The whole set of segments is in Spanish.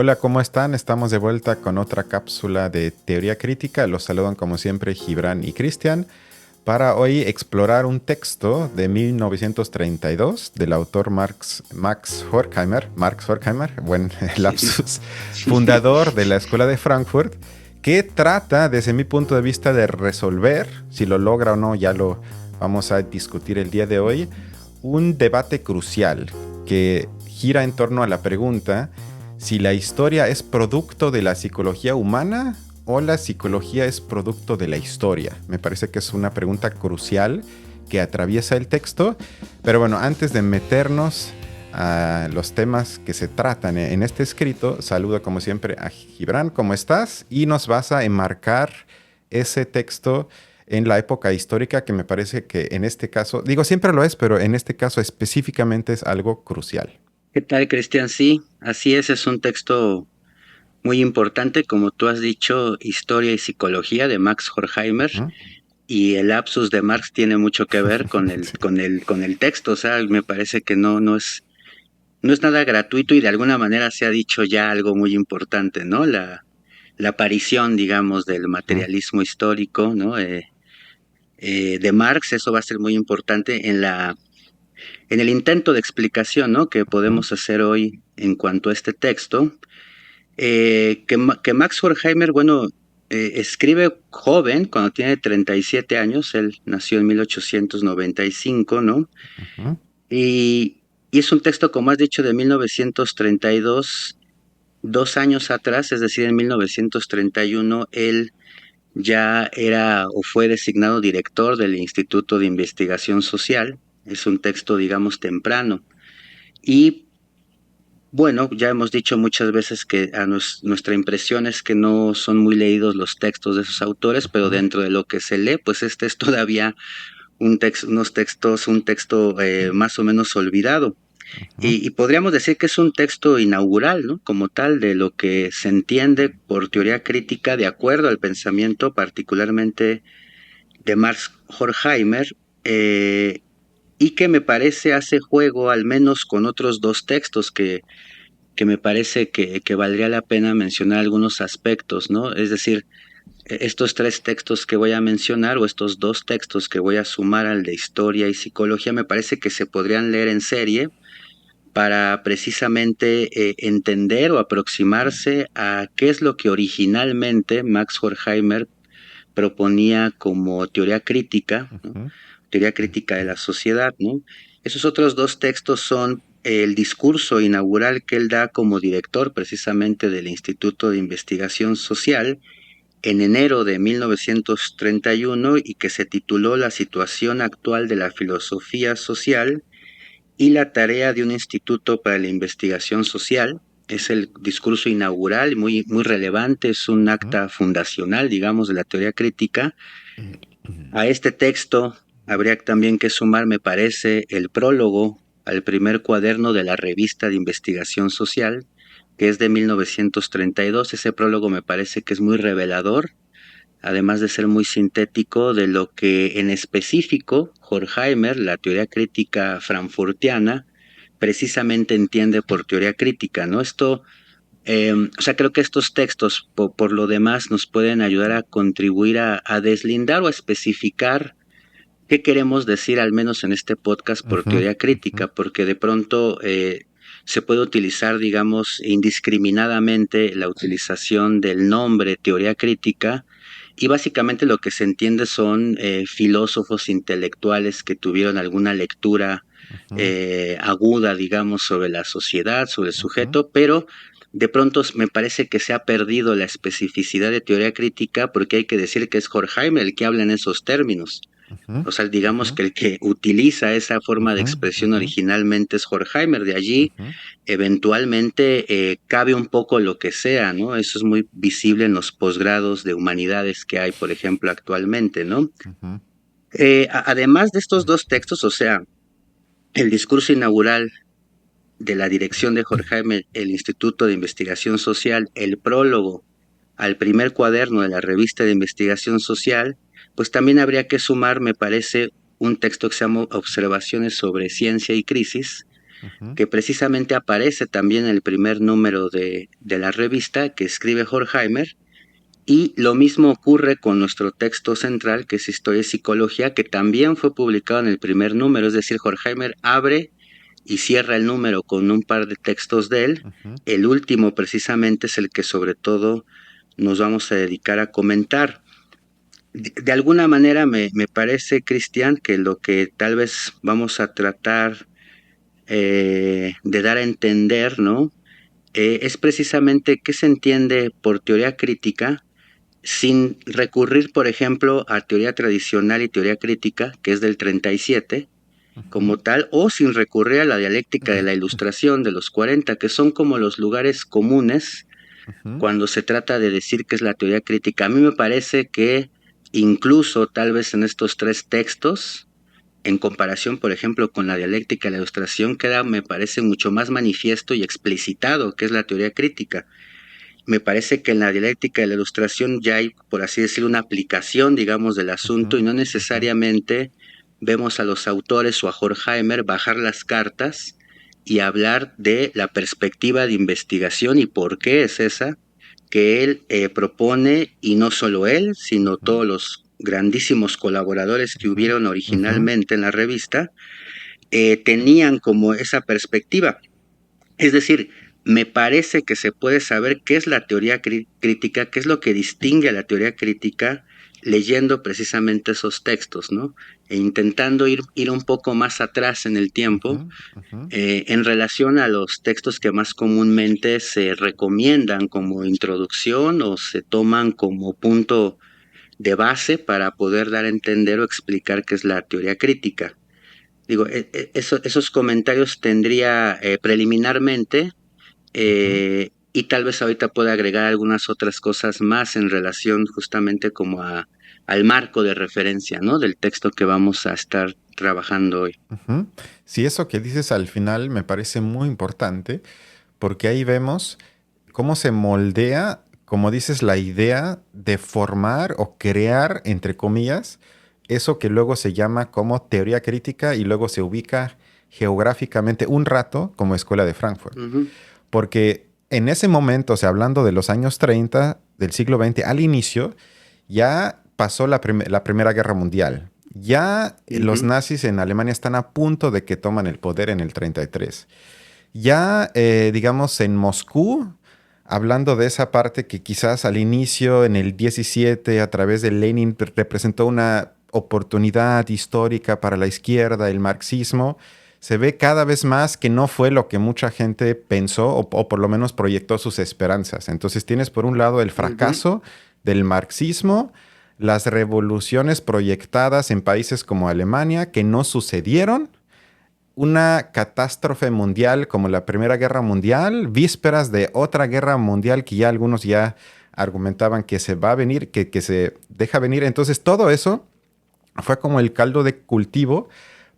Hola, ¿cómo están? Estamos de vuelta con otra cápsula de teoría crítica. Los saludan como siempre Gibran y Cristian para hoy explorar un texto de 1932 del autor Max Horkheimer, buen lapsus, fundador de la Escuela de Frankfurt, que trata desde mi punto de vista de resolver, si lo logra o no, ya lo vamos a discutir el día de hoy, un debate crucial que gira en torno a la pregunta si la historia es producto de la psicología humana o la psicología es producto de la historia. Me parece que es una pregunta crucial que atraviesa el texto. Pero bueno, antes de meternos a los temas que se tratan en este escrito, saludo como siempre a Gibran. ¿Cómo estás? Y nos vas a enmarcar ese texto en la época histórica, que me parece que en este caso, digo siempre lo es, pero en este caso específicamente es algo crucial. ¿Qué tal, Cristian? Sí, así es un texto muy importante, como tú has dicho, Historia y Psicología de Max Horkheimer, Ujú. y el lapsus de Marx tiene mucho que ver con el, Sí. con el texto, o sea, me parece que no es nada gratuito y de alguna manera se ha dicho ya algo muy importante, ¿no? La aparición, digamos, del Ujú. materialismo histórico, ¿no? De Marx, eso va a ser muy importante en el intento de explicación, ¿no? Que Ujú. podemos hacer hoy en cuanto a este texto. Que Max Horkheimer, bueno, escribe joven, cuando tiene 37 años, él nació en 1895, ¿no? Ujú. Y es un texto, como has dicho, de 1932, 2 años atrás, es decir, en 1931, él ya era o fue designado director del Instituto de Investigación Social. Es un texto, digamos, temprano. Y bueno, ya hemos dicho muchas veces que nuestra impresión es que no son muy leídos los textos de esos autores, pero Ujú. dentro de lo que se lee, pues este es todavía un texto más o menos olvidado. Ujú. Y podríamos decir que es un texto inaugural, ¿no? Como tal, de lo que se entiende por teoría crítica de acuerdo al pensamiento particularmente de Max Horkheimer, eh, y que me parece hace juego al menos con otros dos textos que me parece que valdría la pena mencionar algunos aspectos, ¿no? Es decir, estos tres textos que voy a mencionar o estos dos textos que voy a sumar al de historia y psicología me parece que se podrían leer en serie para precisamente entender o aproximarse a qué es lo que originalmente Max Horkheimer proponía como ¿no? Ujú. Teoría crítica de la sociedad, ¿no? Esos otros dos textos son el discurso inaugural que él da como director precisamente del Instituto de Investigación Social en enero de 1931 y que se tituló La situación actual de la filosofía social y la tarea de un instituto para la investigación social. Es el discurso inaugural, muy, muy relevante, es un Ujú. acta fundacional, digamos, de la teoría crítica. A este texto habría también que sumar, me parece, el prólogo al primer cuaderno de la revista de investigación social, que es de 1932. Ese prólogo me parece que es muy revelador, además de ser muy sintético de lo que en específico Horkheimer, la teoría crítica frankfurtiana, precisamente entiende por teoría crítica, ¿no? O sea, creo que estos textos, por lo demás, nos pueden ayudar a contribuir a deslindar o a especificar qué queremos decir, al menos en este podcast, por Ujú. teoría Ujú. crítica, porque de pronto se puede utilizar, digamos, indiscriminadamente la utilización del nombre teoría crítica y básicamente lo que se entiende son filósofos intelectuales que tuvieron alguna lectura Ujú. aguda, digamos, sobre la sociedad, sobre el Ujú. sujeto, pero de pronto me parece que se ha perdido la especificidad de teoría crítica porque hay que decir que es Horkheimer el que habla en esos términos. Ujú. O sea, digamos Ujú. que el que utiliza esa forma de Ujú. expresión Ujú. originalmente es Horkheimer. De allí, Ujú. eventualmente, cabe un poco lo que sea, ¿no? Eso es muy visible en los posgrados de humanidades que hay, por ejemplo, actualmente, ¿no? Ujú. Además de estos dos textos, o sea, el discurso inaugural de la dirección de Horkheimer, el Instituto de Investigación Social, el prólogo al primer cuaderno de la revista de investigación social, pues también habría que sumar, me parece, un texto que se llama Observaciones sobre Ciencia y Crisis, Ujú, que precisamente aparece también en el primer número de la revista que escribe Horkheimer, y lo mismo ocurre con nuestro texto central, que es Historia y Psicología, que también fue publicado en el primer número, es decir, Horkheimer abre y cierra el número con un par de textos de él. ujú, El último precisamente es el que sobre todo nos vamos a dedicar a comentar. De alguna manera me parece, Cristian, que lo que tal vez vamos a tratar de dar a entender, ¿no? Es precisamente qué se entiende por teoría crítica sin recurrir, por ejemplo, a teoría tradicional y teoría crítica, que es del 37, ujú, como tal, o sin recurrir a la dialéctica de la Ilustración de los 40, que son como los lugares comunes ujú, cuando se trata de decir qué es la teoría crítica. A mí me parece que incluso tal vez en estos tres textos, en comparación, por ejemplo, con la dialéctica y la ilustración, queda, me parece, mucho más manifiesto y explicitado qué es la teoría crítica. Me parece que en la dialéctica de la ilustración ya hay, por así decirlo, una aplicación, digamos, del ujú, asunto, y no ujú, necesariamente vemos a los autores o a Horkheimer bajar las cartas y hablar de la perspectiva de investigación y por qué es esa que él propone, y no solo él, sino ujú, todos los grandísimos colaboradores que ujú, hubieron ujú, originalmente en la revista, tenían como esa perspectiva. Es decir, me parece que se puede saber qué es la teoría crítica, qué es lo que distingue a la teoría crítica leyendo precisamente esos textos, ¿no? E intentando ir un poco más atrás en el tiempo ujú, ujú, en relación a los textos que más comúnmente se recomiendan como introducción o se toman como punto de base para poder dar a entender o explicar qué es la teoría crítica. Digo, esos comentarios tendría preliminarmente, ujú. y tal vez ahorita pueda agregar algunas otras cosas más en relación justamente como al marco de referencia, ¿no? Del texto que vamos a estar trabajando hoy. Ujú. Sí, eso que dices al final me parece muy importante porque ahí vemos cómo se moldea, como dices, la idea de formar o crear, entre comillas, eso que luego se llama como teoría crítica y luego se ubica geográficamente un rato como Escuela de Frankfurt. Ujú, Porque en ese momento, o sea, hablando de los años 30 del siglo XX, al inicio, ya pasó la Primera Guerra Mundial. Ya los ujú, nazis en Alemania están a punto de que toman el poder en el 33. Ya, digamos, en Moscú, hablando de esa parte que quizás al inicio, en el 17, a través de Lenin, representó una oportunidad histórica para la izquierda, el marxismo, se ve cada vez más que no fue lo que mucha gente pensó o por lo menos proyectó sus esperanzas. Entonces tienes por un lado el ujú, fracaso del marxismo, las revoluciones proyectadas en países como Alemania que no sucedieron, una catástrofe mundial como la Primera Guerra Mundial, vísperas de otra guerra mundial que ya algunos ya argumentaban que se va a venir, que se deja venir. Entonces todo eso fue como el caldo de cultivo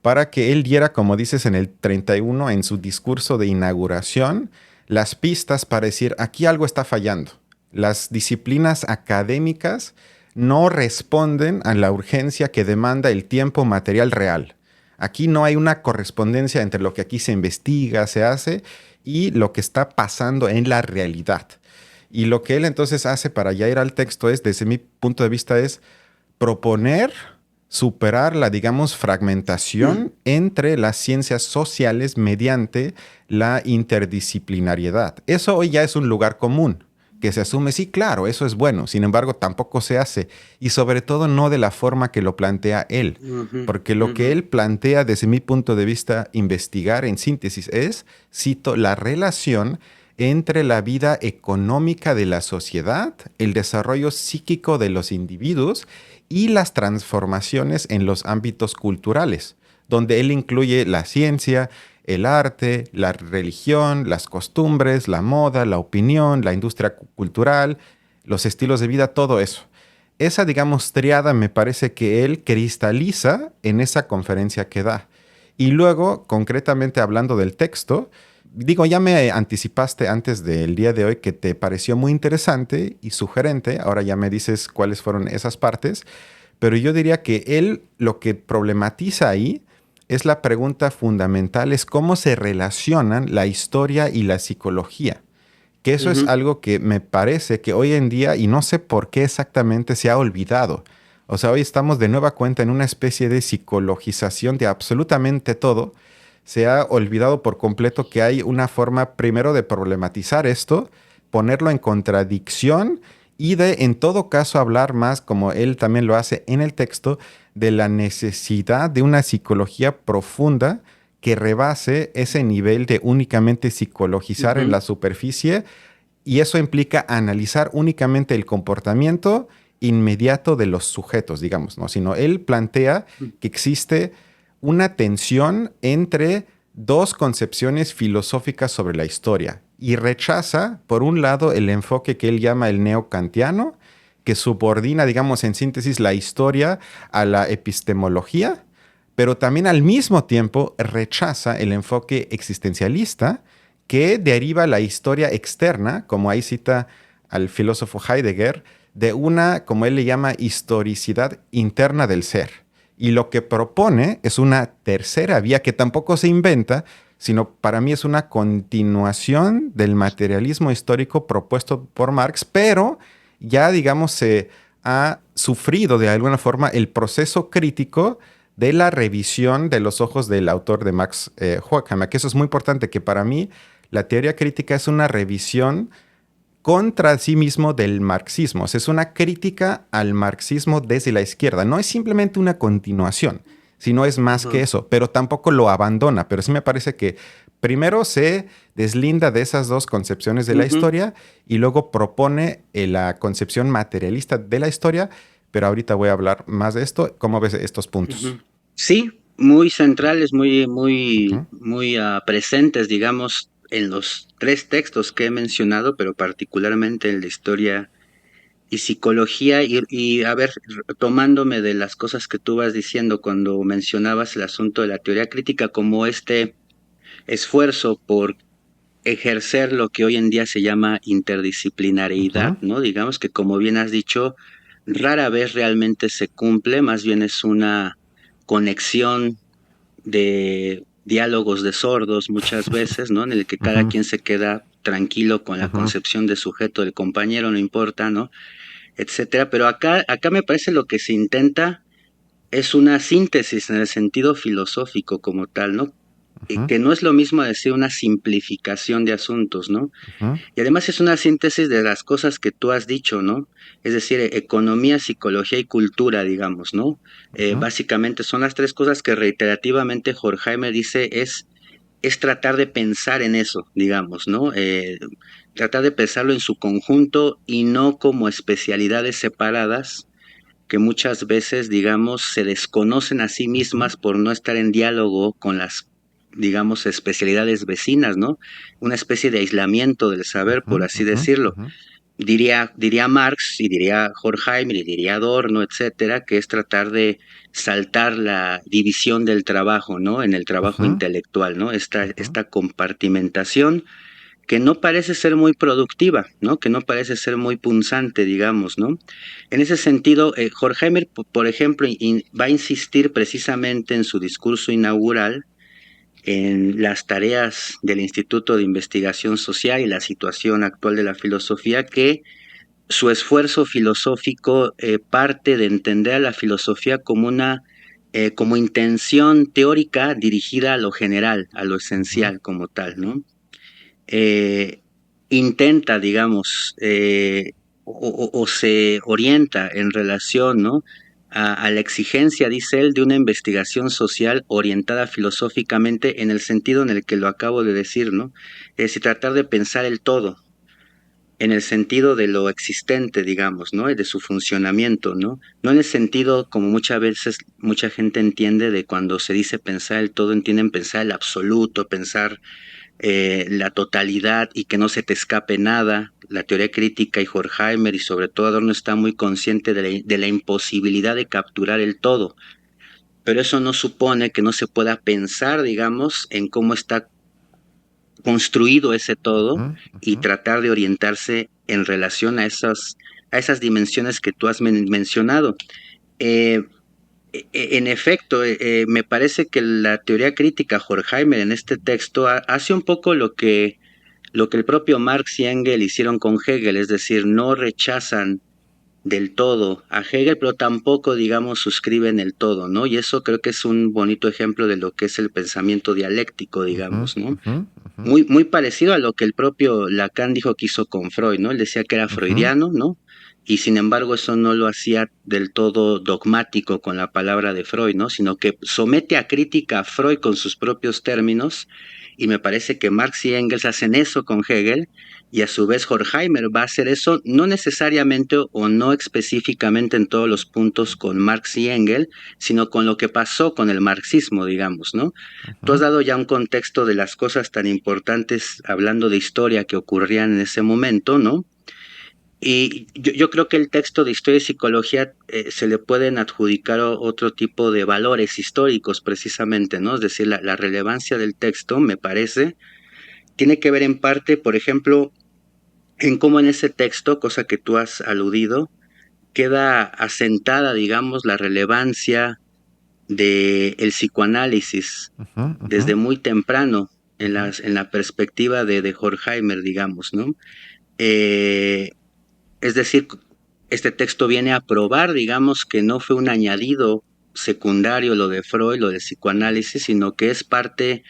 para que él diera, como dices en el 31, en su discurso de inauguración, las pistas para decir, aquí algo está fallando. Las disciplinas académicas no responden a la urgencia que demanda el tiempo material real. Aquí no hay una correspondencia entre lo que aquí se investiga, se hace, y lo que está pasando en la realidad. Y lo que él entonces hace para ya ir al texto es, desde mi punto de vista, es proponer superar la, digamos, mm, fragmentación entre las ciencias sociales mediante la interdisciplinariedad. Eso hoy ya es un lugar común, que se asume, sí, claro, eso es bueno, sin embargo, tampoco se hace, y sobre todo no de la forma que lo plantea él, ujú, porque lo ujú, que él plantea desde mi punto de vista investigar en síntesis es, cito, la relación entre la vida económica de la sociedad, el desarrollo psíquico de los individuos y las transformaciones en los ámbitos culturales, donde él incluye la ciencia, el arte, la religión, las costumbres, la moda, la opinión, la industria cultural, los estilos de vida, todo eso. Esa, digamos, triada me parece que él cristaliza en esa conferencia que da. Y luego, concretamente hablando del texto, digo, ya me anticipaste antes del día de hoy que te pareció muy interesante y sugerente, ahora ya me dices cuáles fueron esas partes, pero yo diría que él lo que problematiza ahí es la pregunta fundamental, es cómo se relacionan la historia y la psicología. Que eso es Ujú. algo que me parece que hoy en día, y no sé por qué exactamente, se ha olvidado. O sea, hoy estamos de nueva cuenta en una especie de psicologización de absolutamente todo. Se ha olvidado por completo que hay una forma primero de problematizar esto, ponerlo en contradicción y de, en todo caso, hablar más, como él también lo hace en el texto, de la necesidad de una psicología profunda que rebase ese nivel de únicamente psicologizar en Ujú. la superficie, y eso implica analizar únicamente el comportamiento inmediato de los sujetos, digamos, ¿no? Sino él plantea que existe una tensión entre dos concepciones filosóficas sobre la historia y rechaza, por un lado, el enfoque que él llama el neocantiano, que subordina, digamos, en síntesis, la historia a la epistemología, pero también al mismo tiempo rechaza el enfoque existencialista que deriva la historia externa, como ahí cita al filósofo Heidegger, de una, como él le llama, historicidad interna del ser. Y lo que propone es una tercera vía que tampoco se inventa, sino para mí es una continuación del materialismo histórico propuesto por Marx, pero ya, digamos, se ha sufrido de alguna forma el proceso crítico de la revisión de los ojos del autor de Max Horkheimer, que eso es muy importante, que para mí la teoría crítica es una revisión contra sí mismo del marxismo. O sea, es una crítica al marxismo desde la izquierda. No es simplemente una continuación, sino es más que Ajá. eso, pero tampoco lo abandona. Pero sí me parece que primero se deslinda de esas dos concepciones de la Ujú. historia y luego propone la concepción materialista de la historia, pero ahorita voy a hablar más de esto. ¿Cómo ves estos puntos? Ujú. Sí, muy centrales, Ujú, muy presentes, digamos, en los tres textos que he mencionado, pero particularmente en la historia y psicología. Y a ver, tomándome de las cosas que tú vas diciendo cuando mencionabas el asunto de la teoría crítica como este esfuerzo por ejercer lo que hoy en día se llama interdisciplinariedad, ujú, ¿no? Digamos que como bien has dicho, rara vez realmente se cumple, más bien es una conexión de diálogos de sordos muchas veces, ¿no? En el que cada ujú, quien se queda tranquilo con la ujú, concepción de sujeto del compañero, no importa, ¿no? Etcétera. Pero acá me parece lo que se intenta es una síntesis en el sentido filosófico como tal, ¿no? ujú, Que no es lo mismo decir una simplificación de asuntos, ¿no? ujú, Y además es una síntesis de las cosas que tú has dicho, ¿no? Es decir, economía, psicología y cultura, digamos, ¿no? ujú, Básicamente son las tres cosas que reiterativamente Horkheimer dice es tratar de pensar en eso, digamos, ¿no? Tratar de pensarlo en su conjunto y no como especialidades separadas que muchas veces, digamos, se desconocen a sí ujú, mismas por no estar en diálogo con las, digamos, especialidades vecinas, ¿no? Una especie de aislamiento del saber, ujú, por así ujú, decirlo. ujú. Diría Marx y diría Horkheimer y diría Adorno, etcétera, que es tratar de saltar la división del trabajo, ¿no? En el trabajo Ujú, intelectual, ¿no? ujú, Esta compartimentación que no parece ser muy productiva, ¿no? Que no parece ser muy punzante, digamos, ¿no? En ese sentido, Horkheimer, por ejemplo, va a insistir precisamente en su discurso inaugural en las tareas del Instituto de Investigación Social y la situación actual de la filosofía, que su esfuerzo filosófico parte de entender a la filosofía como como intención teórica dirigida a lo general, a lo ujú, esencial como tal, ¿no? eh, Intenta, digamos, o se orienta en relación, ¿no? A la exigencia, dice él, de una investigación social orientada filosóficamente en el sentido en el que lo acabo de decir, ¿no? Es decir, tratar de pensar el todo, en el sentido de lo existente, digamos, ¿no? Y de su funcionamiento, ¿no? No en el sentido, como muchas veces mucha gente entiende, de cuando se dice pensar el todo, entienden pensar el absoluto, pensar la totalidad y que no se te escape nada. La teoría crítica y Horkheimer y sobre todo Adorno está muy consciente de la imposibilidad de capturar el todo, pero eso no supone que no se pueda pensar, digamos, en cómo está construido ese todo ujú, y ujú, tratar de orientarse en relación a esas dimensiones que tú has mencionado. Eh, En efecto, me parece que la teoría crítica Horkheimer en este texto hace un poco lo que el propio Marx y Engels hicieron con Hegel, es decir, no rechazan del todo a Hegel, pero tampoco, digamos, suscriben el todo, ¿no? Y eso creo que es un bonito ejemplo de lo que es el pensamiento dialéctico, Ujú, digamos, ¿no? ujú, ujú, Muy parecido a lo que el propio Lacan dijo que hizo con Freud, ¿no? Él decía que era ujú, freudiano, ¿no? Y sin embargo eso no lo hacía del todo dogmático con la palabra de Freud, ¿no? Sino que somete a crítica a Freud con sus propios términos, y me parece que Marx y Engels hacen eso con Hegel, y a su vez Horkheimer va a hacer eso no necesariamente o no específicamente en todos los puntos con Marx y Engels, sino con lo que pasó con el marxismo, digamos, ¿no? Tú has ujú. dado ya un contexto de las cosas tan importantes, hablando de historia, que ocurrían en ese momento, ¿no? Y yo creo que el texto de historia y psicología se le pueden adjudicar otro tipo de valores históricos precisamente, ¿no? Es decir, la relevancia del texto, me parece, tiene que ver en parte, por ejemplo, en cómo en ese texto, cosa que tú has aludido, queda asentada, digamos, la relevancia del psicoanálisis Ujú, ujú, desde muy temprano ujú, en la perspectiva de Horkheimer, digamos, ¿no? Eh, es decir, este texto viene a probar, digamos, que no fue un añadido secundario lo de Freud, lo del psicoanálisis, sino que es parte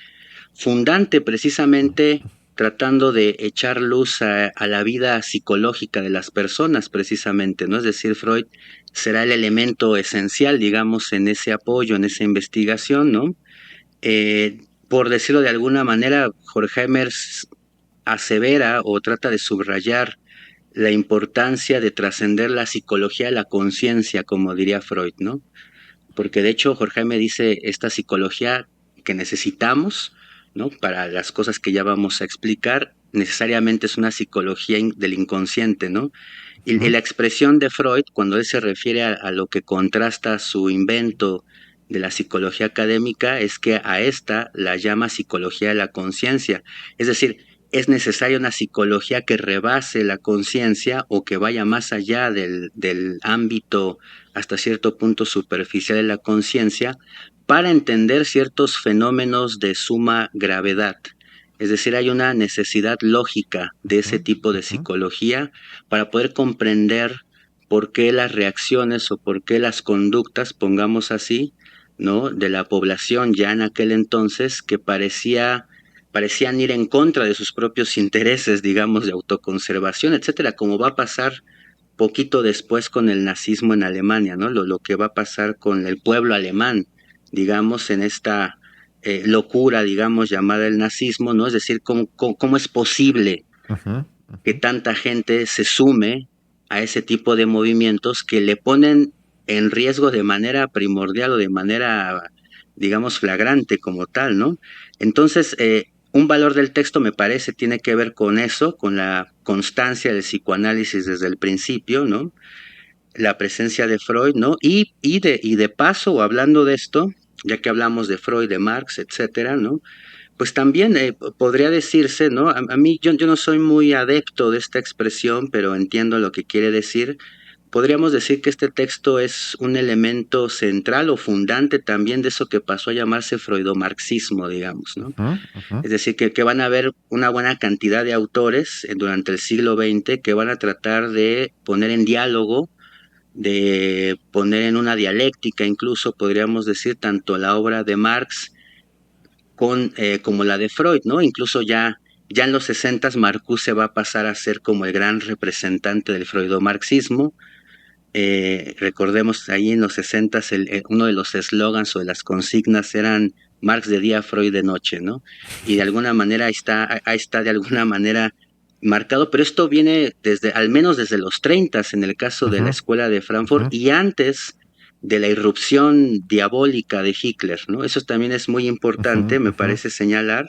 fundante precisamente tratando de echar luz a la vida psicológica de las personas precisamente, ¿no? Es decir, Freud será el elemento esencial, digamos, en ese apoyo, en esa investigación, ¿no? Eh, por decirlo de alguna manera, Horkheimer asevera o trata de subrayar la importancia de trascender la psicología de la conciencia, como diría Freud, ¿no? Porque de hecho Jorge me dice esta psicología que necesitamos, ¿no? Para las cosas que ya vamos a explicar, necesariamente es una psicología del inconsciente, ¿no? Y ujú. la expresión de Freud, cuando él se refiere a lo que contrasta su invento de la psicología académica, es que a esta la llama psicología de la conciencia. Es decir, es necesaria una psicología que rebase la conciencia o que vaya más allá del ámbito hasta cierto punto superficial de la conciencia para entender ciertos fenómenos de suma gravedad. Es decir, hay una necesidad lógica de Ujú, ese tipo de ujú, psicología para poder comprender por qué las reacciones o por qué las conductas, pongamos así, ¿no? De la población ya en aquel entonces que parecían ir en contra de sus propios intereses, digamos, de autoconservación, etcétera, como va a pasar poquito después con el nazismo en Alemania, ¿no? Lo que va a pasar con el pueblo alemán, digamos, en esta locura, digamos, llamada el nazismo, ¿no? Es decir, cómo es posible ujú, que ujú, tanta gente se sume a ese tipo de movimientos que le ponen en riesgo de manera primordial o de manera, digamos, flagrante como tal, ¿no? Entonces, un valor del texto me parece tiene que ver con eso, con la constancia del psicoanálisis desde el principio, ¿no? La presencia de Freud, ¿no? Y de paso, hablando de esto, ya que hablamos de Freud, de Marx, etcétera, ¿no? Pues también podría decirse, ¿no? A mí yo no soy muy adepto de esta expresión, pero entiendo lo que quiere decir. Podríamos decir que este texto es un elemento central o fundante también de eso que pasó a llamarse freudomarxismo, digamos, ¿no? ujú, ujú. Es decir, que van a haber una buena cantidad de autores durante el siglo XX que van a tratar de poner en diálogo, de poner en una dialéctica, incluso podríamos decir, tanto la obra de Marx como la de Freud, ¿no? Incluso ya en los 60 Marcuse va a pasar a ser como el gran representante del freudomarxismo. Recordemos ahí en los 60 uno de los eslogans o de las consignas eran Marx de día, Freud de noche, ¿no? Y de alguna manera ahí está de alguna manera marcado, pero esto viene al menos desde los 30 en el caso de la Ujú, escuela de Frankfurt ujú, y antes de la irrupción diabólica de Hitler, ¿no? Eso también es muy ujú, importante, me ujú, parece señalar.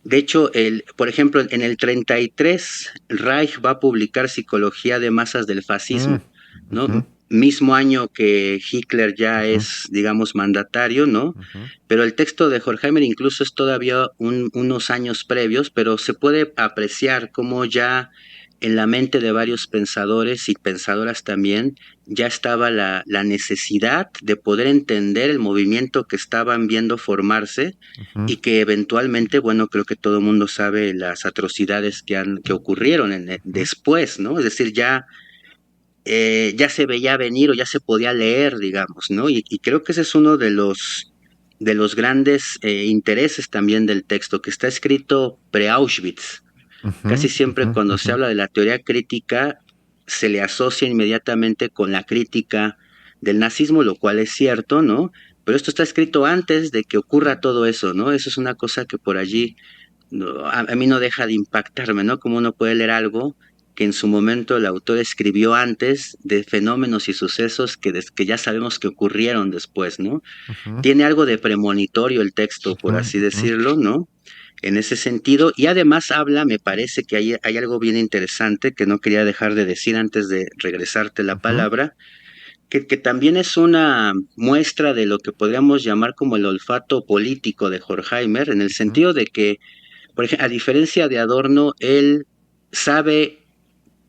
De hecho, por ejemplo, en el 33, Reich va a publicar Psicología de masas del mm, fascismo, ¿no? ujú, Mismo año que Hitler ya ujú, es, digamos, mandatario, ¿no? ujú, Pero el texto de Horkheimer incluso es todavía unos años previos, pero se puede apreciar cómo ya en la mente de varios pensadores y pensadoras también ya estaba la necesidad de poder entender el movimiento que estaban viendo formarse Ujú, y que eventualmente, bueno, creo que todo el mundo sabe las atrocidades que ocurrieron ujú, después, ¿no? Es decir, ya se veía venir o ya se podía leer, digamos, ¿no? Y creo que ese es uno de los grandes intereses también del texto, que está escrito pre-Auschwitz. ujú, Casi siempre ujú, cuando ujú, se habla de la teoría crítica, se le asocia inmediatamente con la crítica del nazismo, lo cual es cierto, ¿no? Pero esto está escrito antes de que ocurra todo eso, ¿no? Eso es una cosa que por allí a mí no deja de impactarme, ¿no? Como uno puede leer algo que en su momento el autor escribió antes de fenómenos y sucesos que ya sabemos que ocurrieron después, ¿no? ujú, Tiene algo de premonitorio el texto, por ujú, así ujú, decirlo, ¿no? En ese sentido, y además habla, me parece que hay algo bien interesante que no quería dejar de decir antes de regresarte la ujú, palabra, que también es una muestra de lo que podríamos llamar como el olfato político de Horkheimer, en el ujú, sentido de que, por ejemplo, a diferencia de Adorno, él sabe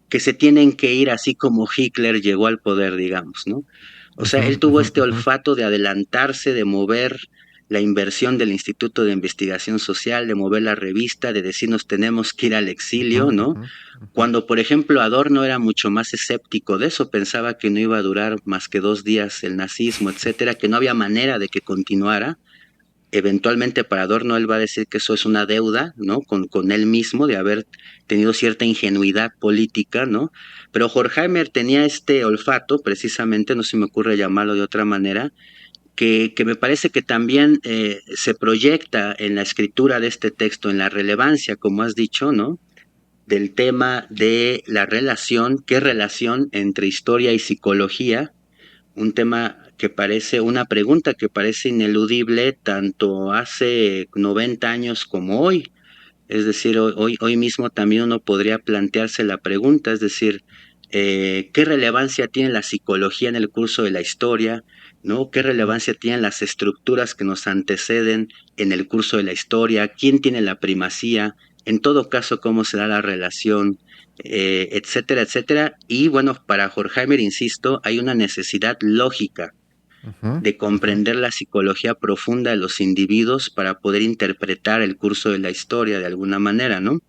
que se tienen que ir así como Hitler llegó al poder, digamos, ¿no? O sea, ujú, él tuvo ujú, este ujú, olfato de adelantarse, de mover la inversión del Instituto de Investigación Social, de mover la revista, de decir nos tenemos que ir al ujú, exilio, ¿no? ujú, ujú, Cuando, por ejemplo, Adorno era mucho más escéptico de eso, pensaba que no iba a durar más que 2 días el nazismo, etcétera, que no había manera de que continuara. Eventualmente para Adorno él va a decir que eso es una deuda, ¿no? Con él mismo de haber tenido cierta ingenuidad política, ¿no? Pero Horkheimer tenía este olfato, precisamente, no se me ocurre llamarlo de otra manera, que me parece que también se proyecta en la escritura de este texto, en la relevancia, como has dicho, ¿no? Del tema de la relación, qué relación entre historia y psicología, un tema que parece, una pregunta que parece ineludible tanto hace 90 años como hoy. Es decir, hoy mismo también uno podría plantearse la pregunta, es decir, ¿qué relevancia tiene la psicología en el curso de la historia? ¿No? ¿Qué relevancia tienen las estructuras que nos anteceden en el curso de la historia? ¿Quién tiene la primacía? En todo caso, ¿cómo será la relación? Etcétera, etcétera. Y bueno, para Horkheimer, insisto, hay una necesidad lógica ujú, de ujú. comprender la psicología profunda de los individuos para poder interpretar el curso de la historia de alguna manera, ¿no?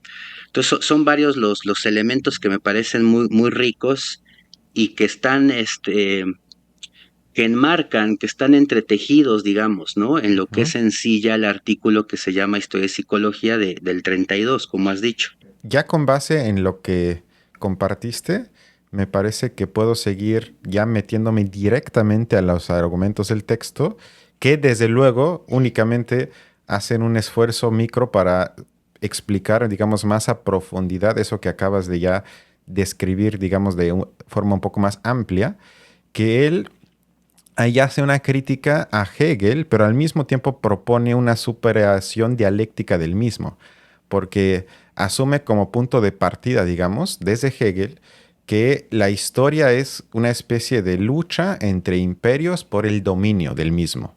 Entonces son varios los elementos que me parecen muy, muy ricos y que están, que enmarcan, que están entretejidos, digamos, ¿no? En lo que es Ujú. sencilla el artículo que se llama Historia de Psicología del 32, como has dicho. Ya con base en lo que compartiste, me parece que puedo seguir ya metiéndome directamente a los argumentos del texto, que desde luego únicamente hacen un esfuerzo micro para explicar, digamos, más a profundidad eso que acabas de ya describir, digamos, de forma un poco más amplia, que él ahí hace una crítica a Hegel, pero al mismo tiempo propone una superación dialéctica del mismo, porque asume como punto de partida, digamos, desde Hegel, que la historia es una especie de lucha entre imperios por el dominio del mismo,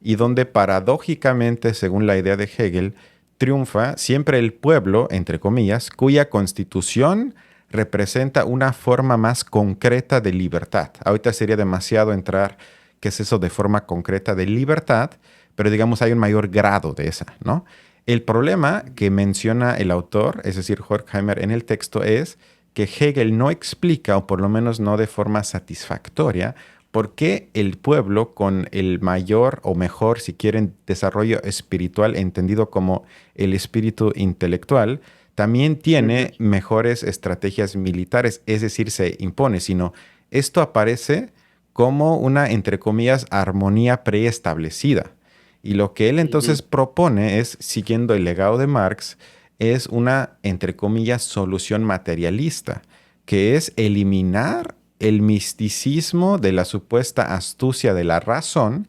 y donde paradójicamente, según la idea de Hegel, triunfa siempre el pueblo, entre comillas, cuya constitución representa una forma más concreta de libertad. Ahorita sería demasiado entrar qué es eso de forma concreta de libertad, pero digamos hay un mayor grado de esa, ¿no? El problema que menciona el autor, es decir, Horkheimer en el texto, es que Hegel no explica, o por lo menos no de forma satisfactoria, por qué el pueblo con el mayor o mejor, si quieren, desarrollo espiritual, entendido como el espíritu intelectual, también Ujú, tiene mejores estrategias militares, es decir, se impone, sino esto aparece como una, entre comillas, armonía preestablecida. Y lo que él ujú, entonces propone es, siguiendo el legado de Marx, es una, entre comillas, solución materialista, que es eliminar el misticismo de la supuesta astucia de la razón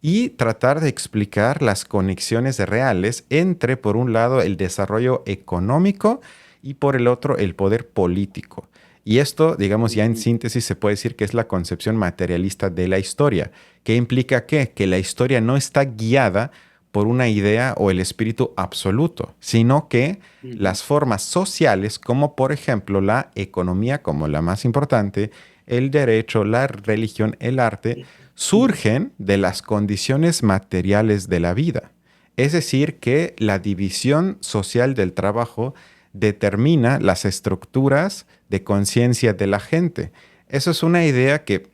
y tratar de explicar las conexiones reales entre, por un lado, el desarrollo económico y por el otro, el poder político. Y esto, digamos, ya en ujú, síntesis se puede decir que es la concepción materialista de la historia, que implica ¿qué? Que la historia no está guiada por una idea o el espíritu absoluto, sino que Ujú. las formas sociales, como por ejemplo la economía como la más importante, el derecho, la religión, el arte, surgen de las condiciones materiales de la vida. Es decir, que la división social del trabajo determina las estructuras de conciencia de la gente. Eso es una idea que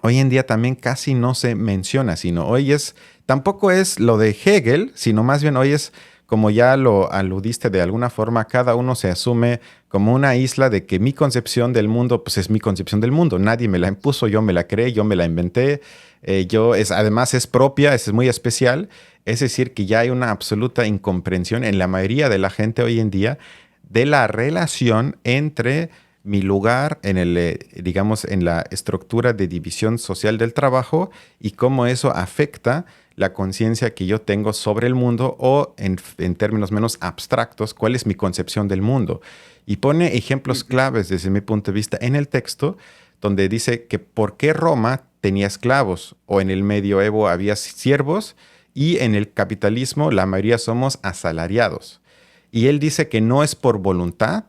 hoy en día también casi no se menciona, sino hoy es, tampoco es lo de Hegel, sino más bien hoy es, como ya lo aludiste de alguna forma, cada uno se asume como una isla de que mi concepción del mundo, pues es mi concepción del mundo. Nadie me la impuso, yo me la creé, yo me la inventé, además es propia, es muy especial. Es decir, que ya hay una absoluta incomprensión en la mayoría de la gente hoy en día de la relación entre mi lugar en el, digamos, en la estructura de división social del trabajo y cómo eso afecta la conciencia que yo tengo sobre el mundo o en términos menos abstractos, cuál es mi concepción del mundo. Y pone ejemplos Ujú. claves desde mi punto de vista en el texto, donde dice que por qué Roma tenía esclavos o en el medioevo había siervos y en el capitalismo la mayoría somos asalariados. Y él dice que no es por voluntad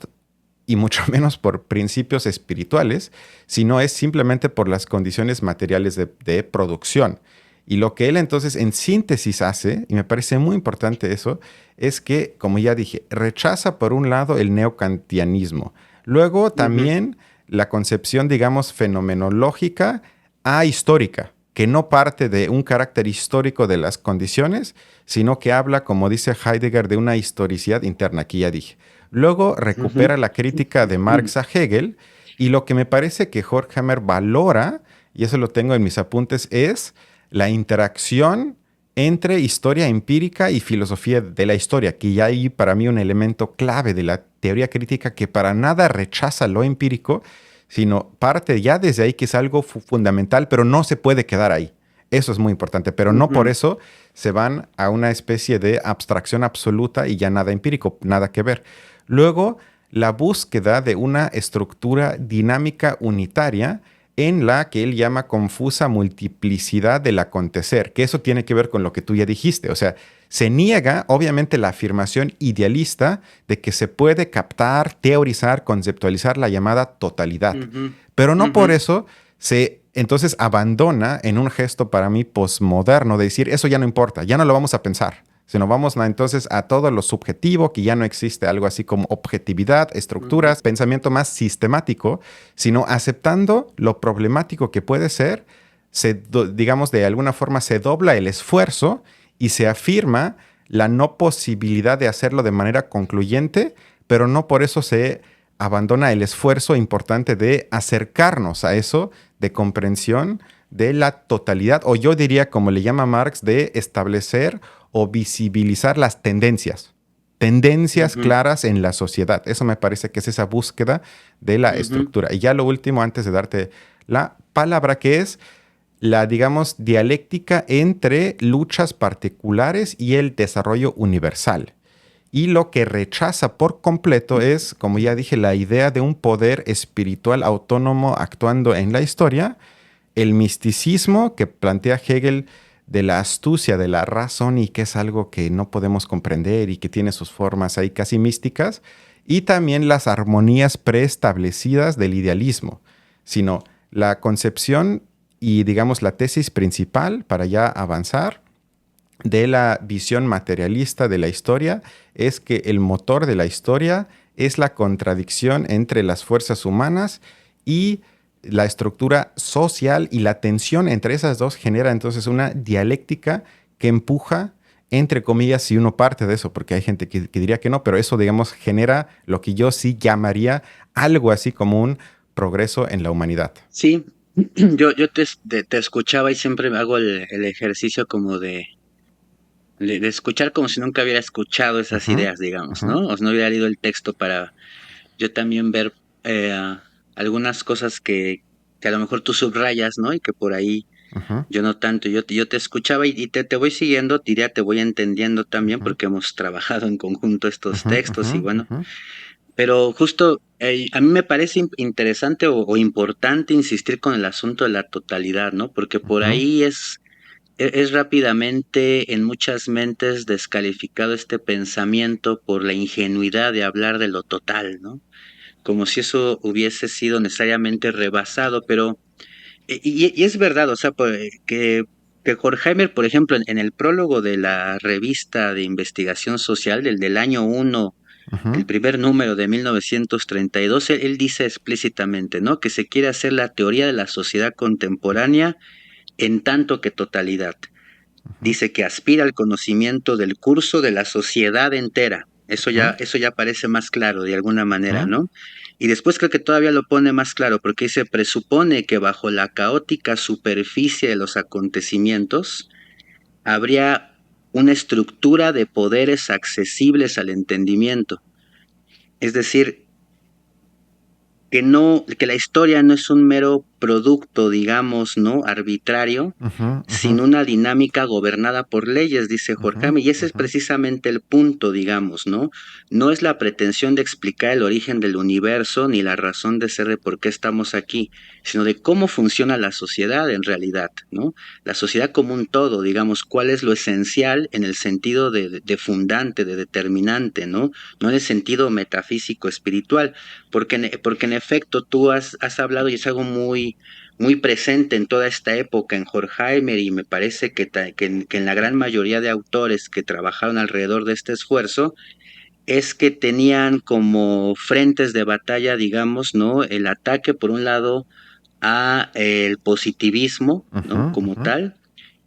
y mucho menos por principios espirituales, sino es simplemente por las condiciones materiales de producción. Y lo que él entonces en síntesis hace, y me parece muy importante eso, es que, como ya dije, rechaza por un lado el neocantianismo, luego Ujú. también la concepción, digamos, fenomenológica a histórica, que no parte de un carácter histórico de las condiciones, sino que habla, como dice Heidegger, de una historicidad interna, que ya dije. Luego Ujú. recupera la crítica de Marx a Hegel y lo que me parece que Horkheimer valora, y eso lo tengo en mis apuntes, es la interacción entre historia empírica y filosofía de la historia, que ya hay para mí un elemento clave de la teoría crítica que para nada rechaza lo empírico, sino parte ya desde ahí que es algo fundamental, pero no se puede quedar ahí. Eso es muy importante, pero no por Ujú. eso se van a una especie de abstracción absoluta y ya nada empírico, nada que ver. Luego, la búsqueda de una estructura dinámica unitaria en la que él llama confusa multiplicidad del acontecer, que eso tiene que ver con lo que tú ya dijiste. O sea, se niega, obviamente, la afirmación idealista de que se puede captar, teorizar, conceptualizar la llamada totalidad. Ujú. Pero no Ujú. por eso se entonces abandona en un gesto para mí posmoderno de decir, eso ya no importa, ya no lo vamos a pensar, sino vamos entonces a todo lo subjetivo, que ya no existe algo así como objetividad, Ujú. estructuras, pensamiento más sistemático, sino aceptando lo problemático que puede ser, digamos, de alguna forma se dobla el esfuerzo y se afirma la no posibilidad de hacerlo de manera concluyente, pero no por eso se abandona el esfuerzo importante de acercarnos a eso, de comprensión de la totalidad, o yo diría, como le llama Marx, de establecer o visibilizar las tendencias. Tendencias Ujú. claras en la sociedad. Eso me parece que es esa búsqueda de la Ujú. estructura. Y ya lo último, antes de darte la palabra, que es la, digamos, dialéctica entre luchas particulares y el desarrollo universal. Y lo que rechaza por completo es, como ya dije, la idea de un poder espiritual autónomo actuando en la historia, el misticismo que plantea Hegel de la astucia de la razón y que es algo que no podemos comprender y que tiene sus formas ahí casi místicas, y también las armonías preestablecidas del idealismo, sino la concepción y digamos la tesis principal para ya avanzar de la visión materialista de la historia es que el motor de la historia es la contradicción entre las fuerzas humanas y la estructura social, y la tensión entre esas dos genera entonces una dialéctica que empuja, entre comillas, si uno parte de eso, porque hay gente que diría que no, pero eso, digamos, genera lo que yo sí llamaría algo así como un progreso en la humanidad. Sí, yo te escuchaba y siempre me hago el ejercicio como de escuchar como si nunca hubiera escuchado esas Ujú, ideas, digamos, ujú, ¿no? O si no hubiera leído el texto para yo también ver algunas cosas que a lo mejor tú subrayas, ¿no? Y que por ahí ujú, yo no tanto. Yo te escuchaba y te voy siguiendo, diría, te voy entendiendo también ujú, porque hemos trabajado en conjunto estos ujú, textos ujú, y bueno, ujú, pero justo a mí me parece interesante o importante insistir con el asunto de la totalidad, ¿no? Porque por ujú. ahí es es rápidamente en muchas mentes descalificado este pensamiento por la ingenuidad de hablar de lo total, ¿no? Como si eso hubiese sido necesariamente rebasado, pero y es verdad, o sea, que Horkheimer, por ejemplo, en el prólogo de la revista de investigación social del año uno, Ujú, el primer número de 1932, él dice explícitamente, ¿no? Que se quiere hacer la teoría de la sociedad contemporánea en tanto que totalidad. ujú, Dice que aspira al conocimiento del curso de la sociedad entera. ujú, Eso ya parece más claro de alguna manera, ujú, ¿no? Y después creo que todavía lo pone más claro porque se presupone que bajo la caótica superficie de los acontecimientos habría una estructura de poderes accesibles al entendimiento. Es decir, que la historia no es un mero producto, digamos, ¿no? Arbitrario, ujú, ujú, sino una dinámica gobernada por leyes, dice ujú, Horkheimer, y ese es ujú, precisamente el punto, digamos, ¿no? No es la pretensión de explicar el origen del universo ni la razón de ser de por qué estamos aquí, sino de cómo funciona la sociedad en realidad, ¿no? La sociedad como un todo, digamos, cuál es lo esencial en el sentido de fundante, de determinante, ¿no? No en el sentido metafísico espiritual, porque en efecto tú has hablado y es algo muy presente en toda esta época en Horkheimer y me parece que en la gran mayoría de autores que trabajaron alrededor de este esfuerzo es que tenían como frentes de batalla, digamos, ¿no? El ataque por un lado a el positivismo, ujú, ¿no? Como ujú, tal,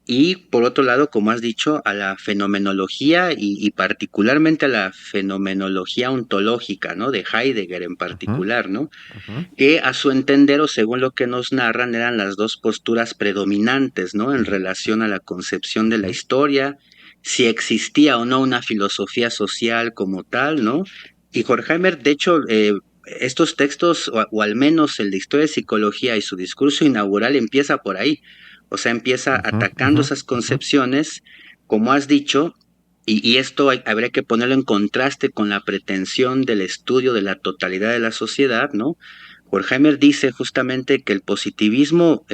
y por otro lado, como has dicho, a la fenomenología y particularmente a la fenomenología ontológica, ¿no? De Heidegger en ujú, particular, ¿no? ujú, Que a su entender o según lo que nos narran eran las dos posturas predominantes, ¿no? En relación a la concepción de la ujú, historia, si existía o no una filosofía social como tal, ¿no? Y Horkheimer, de hecho, estos textos, o al menos el de Historia de Psicología y su discurso inaugural empieza por ahí, o sea, empieza ujú, atacando ujú, esas ujú, concepciones, como has dicho, y esto habría que ponerlo en contraste con la pretensión del estudio de la totalidad de la sociedad, ¿no? Horkheimer dice justamente que el positivismo,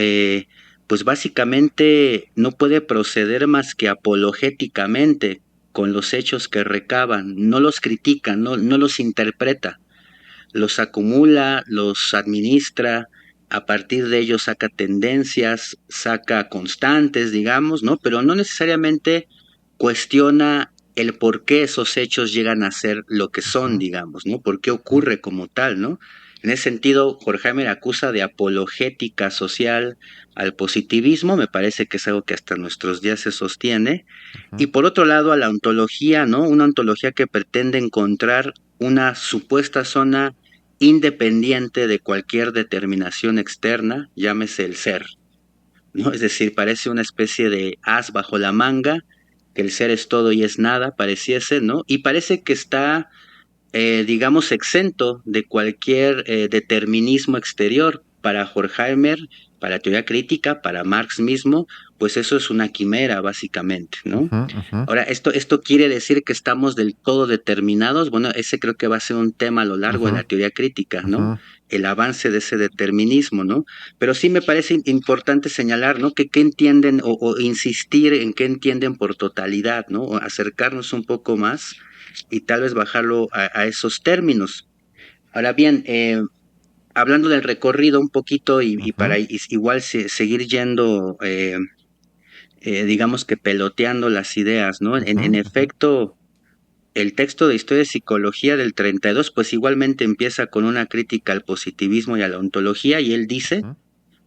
pues básicamente no puede proceder más que apologéticamente con los hechos que recaban, no los critica, no los interpreta, los acumula, los administra, a partir de ellos saca tendencias, saca constantes, digamos, ¿no? Pero no necesariamente cuestiona el por qué esos hechos llegan a ser lo que son, digamos, ¿no? ¿Por qué ocurre como tal, ¿no? En ese sentido, Horkheimer acusa de apologética social al positivismo, me parece que es algo que hasta nuestros días se sostiene, y por otro lado a la ontología, ¿no? Una ontología que pretende encontrar una supuesta zona independiente de cualquier determinación externa, llámese el ser, ¿no? Es decir, parece una especie de as bajo la manga, que el ser es todo y es nada, pareciese, ¿no? Y parece que está, digamos, exento de cualquier determinismo exterior. Para Horkheimer, para la teoría crítica, para Marx mismo, pues eso es una quimera, básicamente, ¿no? ujú, ujú, Ahora, ¿esto quiere decir que estamos del todo determinados? Bueno, ese creo que va a ser un tema a lo largo de ujú, la teoría crítica, ¿no? ujú, El avance de ese determinismo, ¿no? Pero sí me parece importante señalar, ¿no? Que qué entienden o insistir en qué entienden por totalidad, ¿no? O acercarnos un poco más y tal vez bajarlo a esos términos. Ahora bien, hablando del recorrido un poquito y ujú, para igual seguir yendo, digamos que peloteando las ideas, ¿no? ujú, En ujú, efecto, el texto de Historia de Psicología del 32, pues igualmente empieza con una crítica al positivismo y a la ontología, y él dice ujú,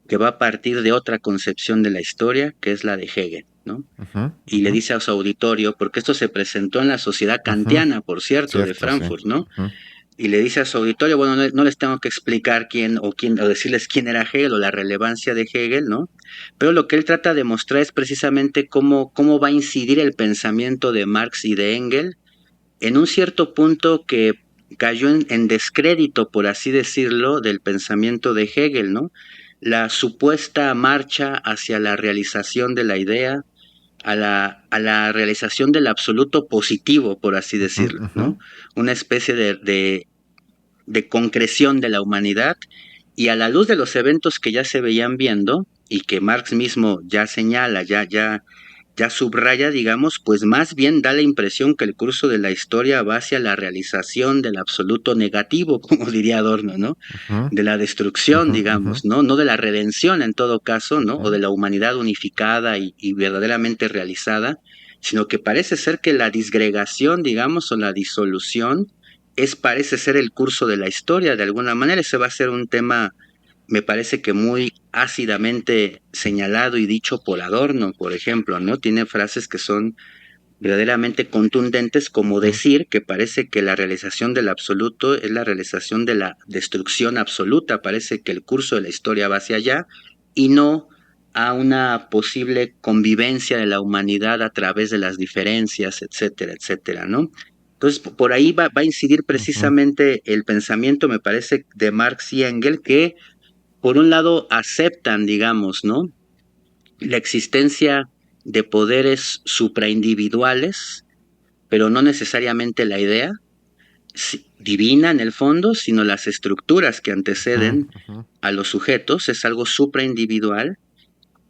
que va a partir de otra concepción de la historia, que es la de Hegel, ¿no? ujú, Y le ujú, dice a su auditorio, porque esto se presentó en la Sociedad ujú. Kantiana, por cierto, de Cierto, sí. Frankfurt, ¿no? Ujú, Y le dice a su auditorio, bueno, no les tengo que explicar o decirles quién era Hegel o la relevancia de Hegel, ¿no? Pero lo que él trata de mostrar es precisamente cómo va a incidir el pensamiento de Marx y de Engels en un cierto punto que cayó en descrédito, por así decirlo, del pensamiento de Hegel, ¿no? La supuesta marcha hacia la realización de la idea, a la realización del absoluto positivo, por así ujú, decirlo, ujú, ¿no? Una especie de concreción de la humanidad y a la luz de los eventos que ya se veían viendo y que Marx mismo ya señala, ya ya subraya, digamos, pues más bien da la impresión que el curso de la historia va hacia la realización del absoluto negativo, como diría Adorno, ¿no? Ujú, De la destrucción, ujú, ujú, digamos, ¿no? No de la redención en todo caso, ¿no? O de ujú, la humanidad unificada y verdaderamente realizada, sino que parece ser que la disgregación, digamos, o la disolución parece ser el curso de la historia, de alguna manera. Ese va a ser un tema, me parece que muy ácidamente señalado y dicho por Adorno, por ejemplo, ¿no? Tiene frases que son verdaderamente contundentes, como ujú. decir que parece que la realización del absoluto es la realización de la destrucción absoluta, parece que el curso de la historia va hacia allá y no a una posible convivencia de la humanidad a través de las diferencias, etcétera, etcétera, ¿no? Entonces, por ahí va a incidir Ujú, precisamente el pensamiento, me parece, de Marx y Engels, que por un lado aceptan, digamos, ¿no? La existencia de poderes supraindividuales, pero no necesariamente la idea divina en el fondo, sino las estructuras que ujú, anteceden ujú, a los sujetos, es algo supraindividual.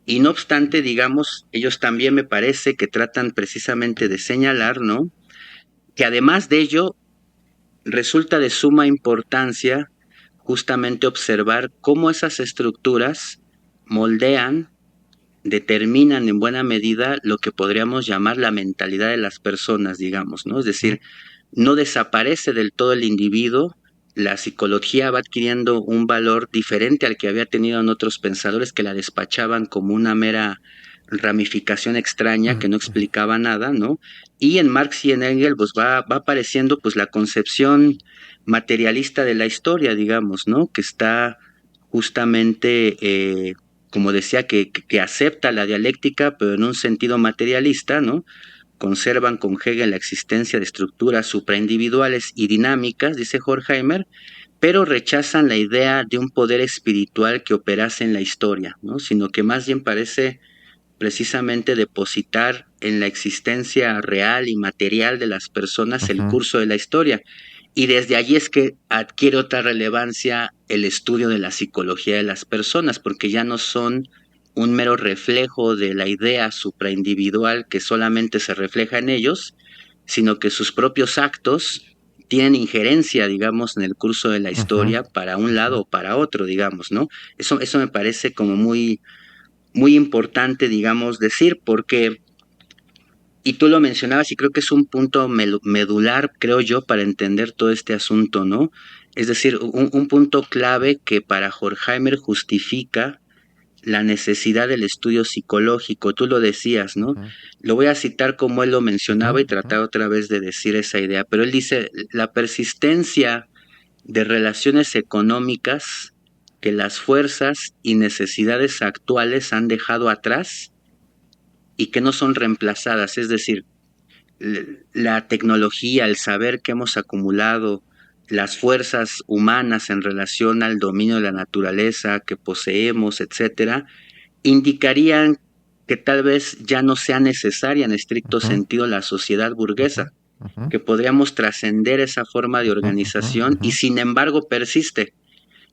Y no obstante, digamos, ellos también me parece que tratan precisamente de señalar, ¿no? Que además de ello, resulta de suma importancia justamente observar cómo esas estructuras moldean, determinan en buena medida lo que podríamos llamar la mentalidad de las personas, digamos, ¿no? Es decir, no desaparece del todo el individuo, la psicología va adquiriendo un valor diferente al que había tenido en otros pensadores que la despachaban como una mera ramificación extraña ujú, que no ujú. explicaba nada, ¿no? Y en Marx y en Engels pues va apareciendo pues la concepción materialista de la historia, digamos, ¿no? Que está justamente, como decía, que acepta la dialéctica, pero en un sentido materialista, ¿no? Conservan con Hegel la existencia de estructuras supraindividuales y dinámicas, dice Horkheimer, pero rechazan la idea de un poder espiritual que operase en la historia, ¿no? Sino que más bien parece precisamente depositar en la existencia real y material de las personas el Ujú, curso de la historia. Y desde allí es que adquiere otra relevancia el estudio de la psicología de las personas, porque ya no son un mero reflejo de la idea supraindividual que solamente se refleja en ellos, sino que sus propios actos tienen injerencia, digamos, en el curso de la ujú, historia para un ujú. lado o para otro, digamos, ¿no? Eso me parece como muy importante, digamos, decir, porque, y tú lo mencionabas, y creo que es un punto medular, creo yo, para entender todo este asunto, ¿no? Es decir, un punto clave que para Horkheimer justifica la necesidad del estudio psicológico, tú lo decías, ¿no? Ujú, Lo voy a citar como él lo ujú, mencionaba y ujú, tratar otra vez de decir esa idea, pero él dice, la persistencia de relaciones económicas que las fuerzas y necesidades actuales han dejado atrás y que no son reemplazadas, es decir, la tecnología, el saber que hemos acumulado, las fuerzas humanas en relación al dominio de la naturaleza que poseemos, etcétera, indicarían que tal vez ya no sea necesaria en estricto ujú, sentido la sociedad burguesa, ujú, ujú, que podríamos trascender esa forma de ujú, ujú, organización ujú, y sin embargo persiste.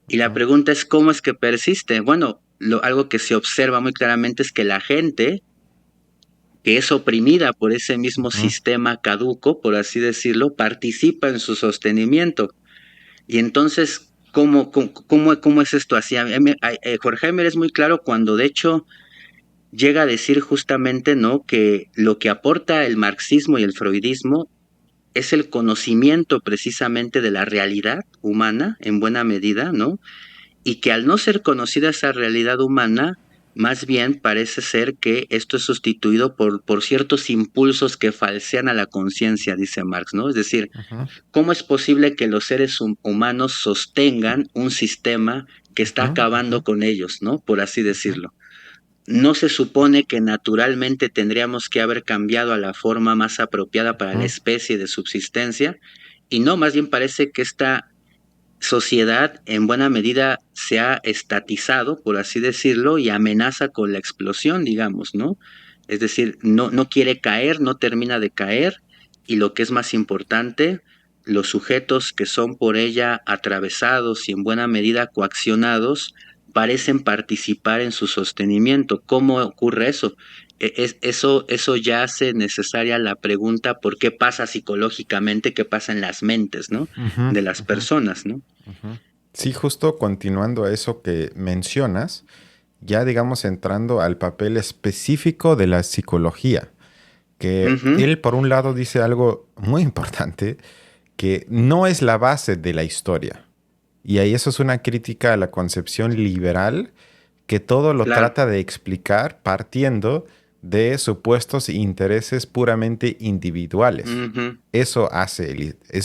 Y la ujú, pregunta es, ¿cómo es que persiste? Bueno, algo que se observa muy claramente es que la gente que es oprimida por ese mismo ujú. sistema caduco, por así decirlo, participa en su sostenimiento. Y entonces, ¿cómo es esto así? Horkheimer es muy claro cuando de hecho llega a decir justamente, ¿no?, que lo que aporta el marxismo y el freudismo es el conocimiento precisamente de la realidad humana en buena medida, ¿no? Y que al no ser conocida esa realidad humana, más bien parece ser que esto es sustituido por ciertos impulsos que falsean a la conciencia, dice Marx, ¿no? Es decir, Ujú, ¿cómo es posible que los seres humanos sostengan un sistema que está ujú, ujú, acabando con ellos, ¿no? Por así ujú, decirlo. No se supone que naturalmente tendríamos que haber cambiado a la forma más apropiada para la ujú, especie de subsistencia, y no, más bien parece que esta sociedad en buena medida se ha estatizado, por así decirlo, y amenaza con la explosión, digamos, ¿no? Es decir, no quiere caer, no termina de caer, y lo que es más importante, los sujetos que son por ella atravesados y en buena medida coaccionados parecen participar en su sostenimiento. ¿Cómo ocurre eso? eso ya hace necesaria la pregunta por qué pasa psicológicamente, qué pasa en las mentes, ¿no? Ujú, De las ujú, personas, ¿no? ujú. Sí, justo continuando a eso que mencionas, ya digamos entrando al papel específico de la psicología, que Ujú, él por un lado dice algo muy importante, que no es la base de la historia. Y ahí eso es una crítica a la concepción liberal que todo lo claro. trata de explicar partiendo de supuestos intereses puramente individuales. Ujú, Eso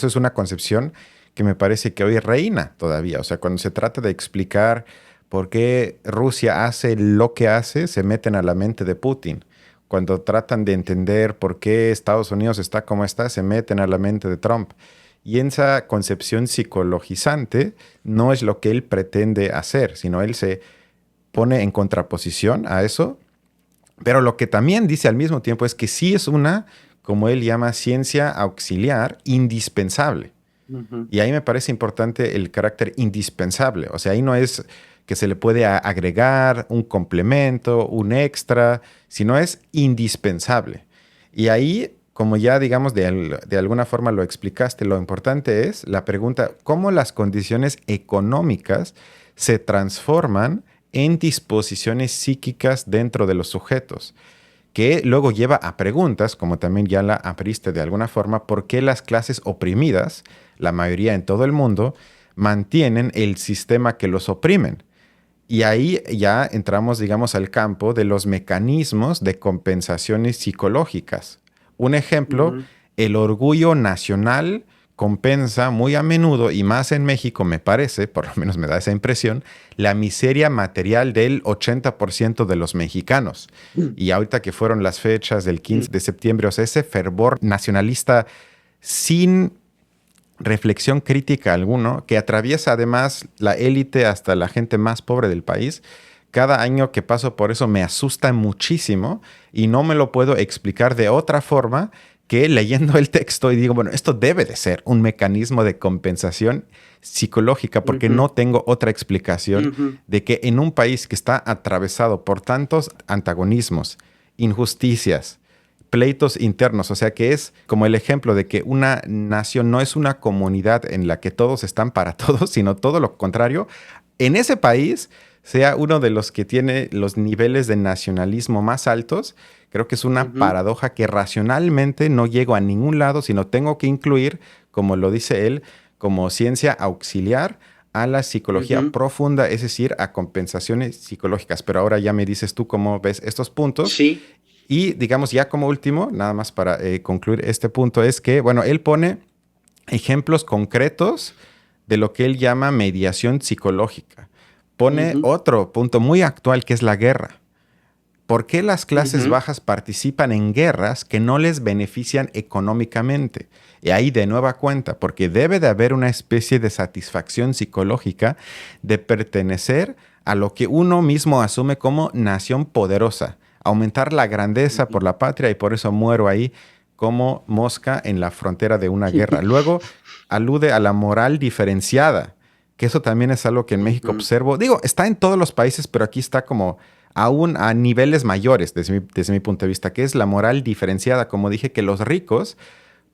es una concepción que me parece que hoy reina todavía. O sea, cuando se trata de explicar por qué Rusia hace lo que hace, se meten a la mente de Putin. Cuando tratan de entender por qué Estados Unidos está como está, se meten a la mente de Trump. Y esa concepción psicologizante no es lo que él pretende hacer, sino él se pone en contraposición a eso, pero lo que también dice al mismo tiempo es que sí es una, como él llama, ciencia auxiliar indispensable. ujú, Y ahí me parece importante el carácter indispensable. O sea, ahí no es que se le puede agregar un complemento, un extra, sino es indispensable. Y ahí, como ya digamos de alguna forma lo explicaste, lo importante es la pregunta, ¿cómo las condiciones económicas se transforman en disposiciones psíquicas dentro de los sujetos? Que luego lleva a preguntas, como también ya la abriste de alguna forma, ¿por qué las clases oprimidas, la mayoría en todo el mundo, mantienen el sistema que los oprimen? Y ahí ya entramos, digamos, al campo de los mecanismos de compensaciones psicológicas. Un ejemplo, ujú. el orgullo nacional compensa muy a menudo, y más en México me parece, por lo menos me da esa impresión, la miseria material del 80% de los mexicanos. Y ahorita que fueron las fechas del 15 de septiembre, o sea, ese fervor nacionalista sin reflexión crítica alguno, que atraviesa además la élite hasta la gente más pobre del país. Cada año que paso por eso me asusta muchísimo y no me lo puedo explicar de otra forma que leyendo el texto y digo, bueno, esto debe de ser un mecanismo de compensación psicológica porque Ujú, no tengo otra explicación ujú, de que en un país que está atravesado por tantos antagonismos, injusticias, pleitos internos, o sea que es como el ejemplo de que una nación no es una comunidad en la que todos están para todos, sino todo lo contrario, en ese país sea uno de los que tiene los niveles de nacionalismo más altos, creo que es una ujú, paradoja que racionalmente no llego a ningún lado, sino tengo que incluir, como lo dice él, como ciencia auxiliar a la psicología ujú. profunda, es decir, a compensaciones psicológicas. Pero ahora ya me dices tú cómo ves estos puntos Sí. y digamos ya como último, nada más para concluir este punto, es que, bueno, él pone ejemplos concretos de lo que él llama mediación psicológica. Pone Ujú, otro punto muy actual que es la guerra. ¿Por qué las clases ujú, bajas participan en guerras que no les benefician económicamente? Y ahí de nueva cuenta, porque debe de haber una especie de satisfacción psicológica de pertenecer a lo que uno mismo asume como nación poderosa, aumentar la grandeza por ujú. la patria y por eso muero ahí como mosca en la frontera de una guerra. Luego alude a la moral diferenciada, que eso también es algo que en México Ujú, observo. Digo, está en todos los países, pero aquí está como aún a niveles mayores desde mi punto de vista, que es la moral diferenciada. Como dije, que los ricos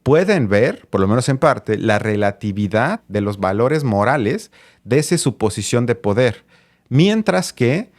pueden ver, por lo menos en parte, la relatividad de los valores morales desde su posición de poder, mientras que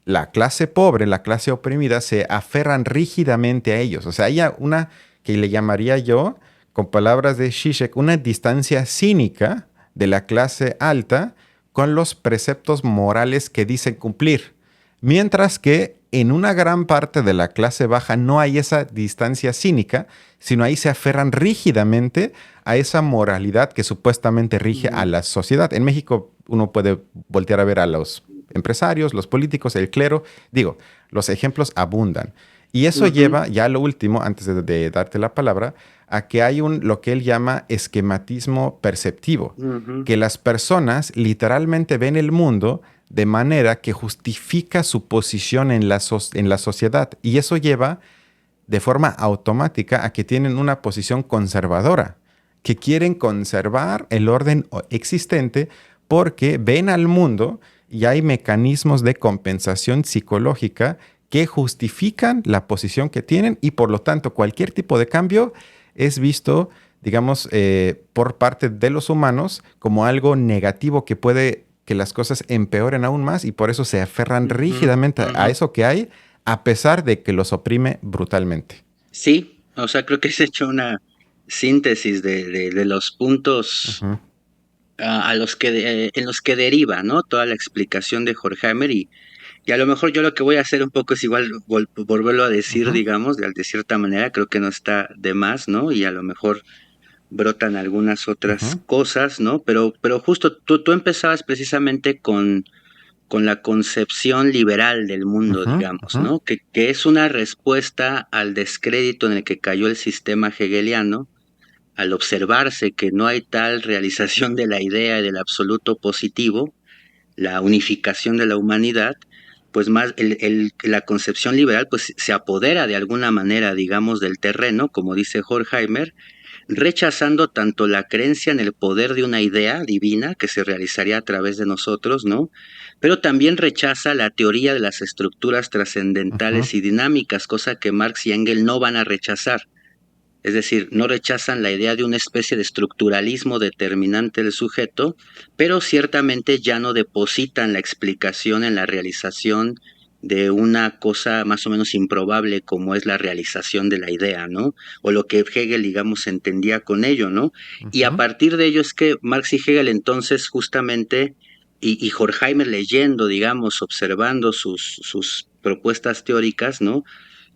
la clase pobre, la clase oprimida, se aferran rígidamente a ellos. O sea, hay una que le llamaría yo, con palabras de Zizek, una distancia cínica de la clase alta con los preceptos morales que dicen cumplir. Mientras que en una gran parte de la clase baja no hay esa distancia cínica, sino ahí se aferran rígidamente a esa moralidad que supuestamente rige a ujú, la sociedad. En México uno puede voltear a ver a los empresarios, los políticos, el clero. Digo, los ejemplos abundan. Y eso ujú, lleva, ya lo último, antes de darte la palabra, a que hay lo que él llama esquematismo perceptivo, ujú, que las personas literalmente ven el mundo de manera que justifica su posición en la sociedad. Y eso lleva de forma automática a que tienen una posición conservadora, que quieren conservar el orden existente porque ven al mundo y hay mecanismos de compensación psicológica que justifican la posición que tienen y por lo tanto cualquier tipo de cambio es visto, digamos, por parte de los humanos como algo negativo que puede que las cosas empeoren aún más y por eso se aferran Ujú, rígidamente a ujú. eso que hay a pesar de que los oprime brutalmente. Sí, o sea, creo que has hecho una síntesis de los puntos Ujú, a los que en los que deriva, ¿no? Toda la explicación de Horkheimer y a lo mejor yo lo que voy a hacer un poco es igual volverlo a decir, ujú, digamos, de cierta manera, creo que no está de más, ¿no? Y a lo mejor brotan algunas otras ujú, cosas, ¿no? Pero justo tú empezabas precisamente con la concepción liberal del mundo, ujú, digamos, ujú, ¿no? Que es una respuesta al descrédito en el que cayó el sistema hegeliano, al observarse que no hay tal realización de la idea y del absoluto positivo, la unificación de la humanidad, pues más la concepción liberal pues se apodera de alguna manera, digamos, del terreno, como dice Horkheimer, rechazando tanto la creencia en el poder de una idea divina que se realizaría a través de nosotros, ¿no? Pero también rechaza la teoría de las estructuras ujú, trascendentales y dinámicas, cosa que Marx y Engels no van a rechazar. Es decir, no rechazan la idea de una especie de estructuralismo determinante del sujeto, pero ciertamente ya no depositan la explicación en la realización de una cosa más o menos improbable como es la realización de la idea, ¿no? O lo que Hegel, digamos, entendía con ello, ¿no? Y a ujú, partir de ello es que Marx y Hegel entonces justamente, y Horkheimer leyendo, digamos, observando sus propuestas teóricas, ¿no?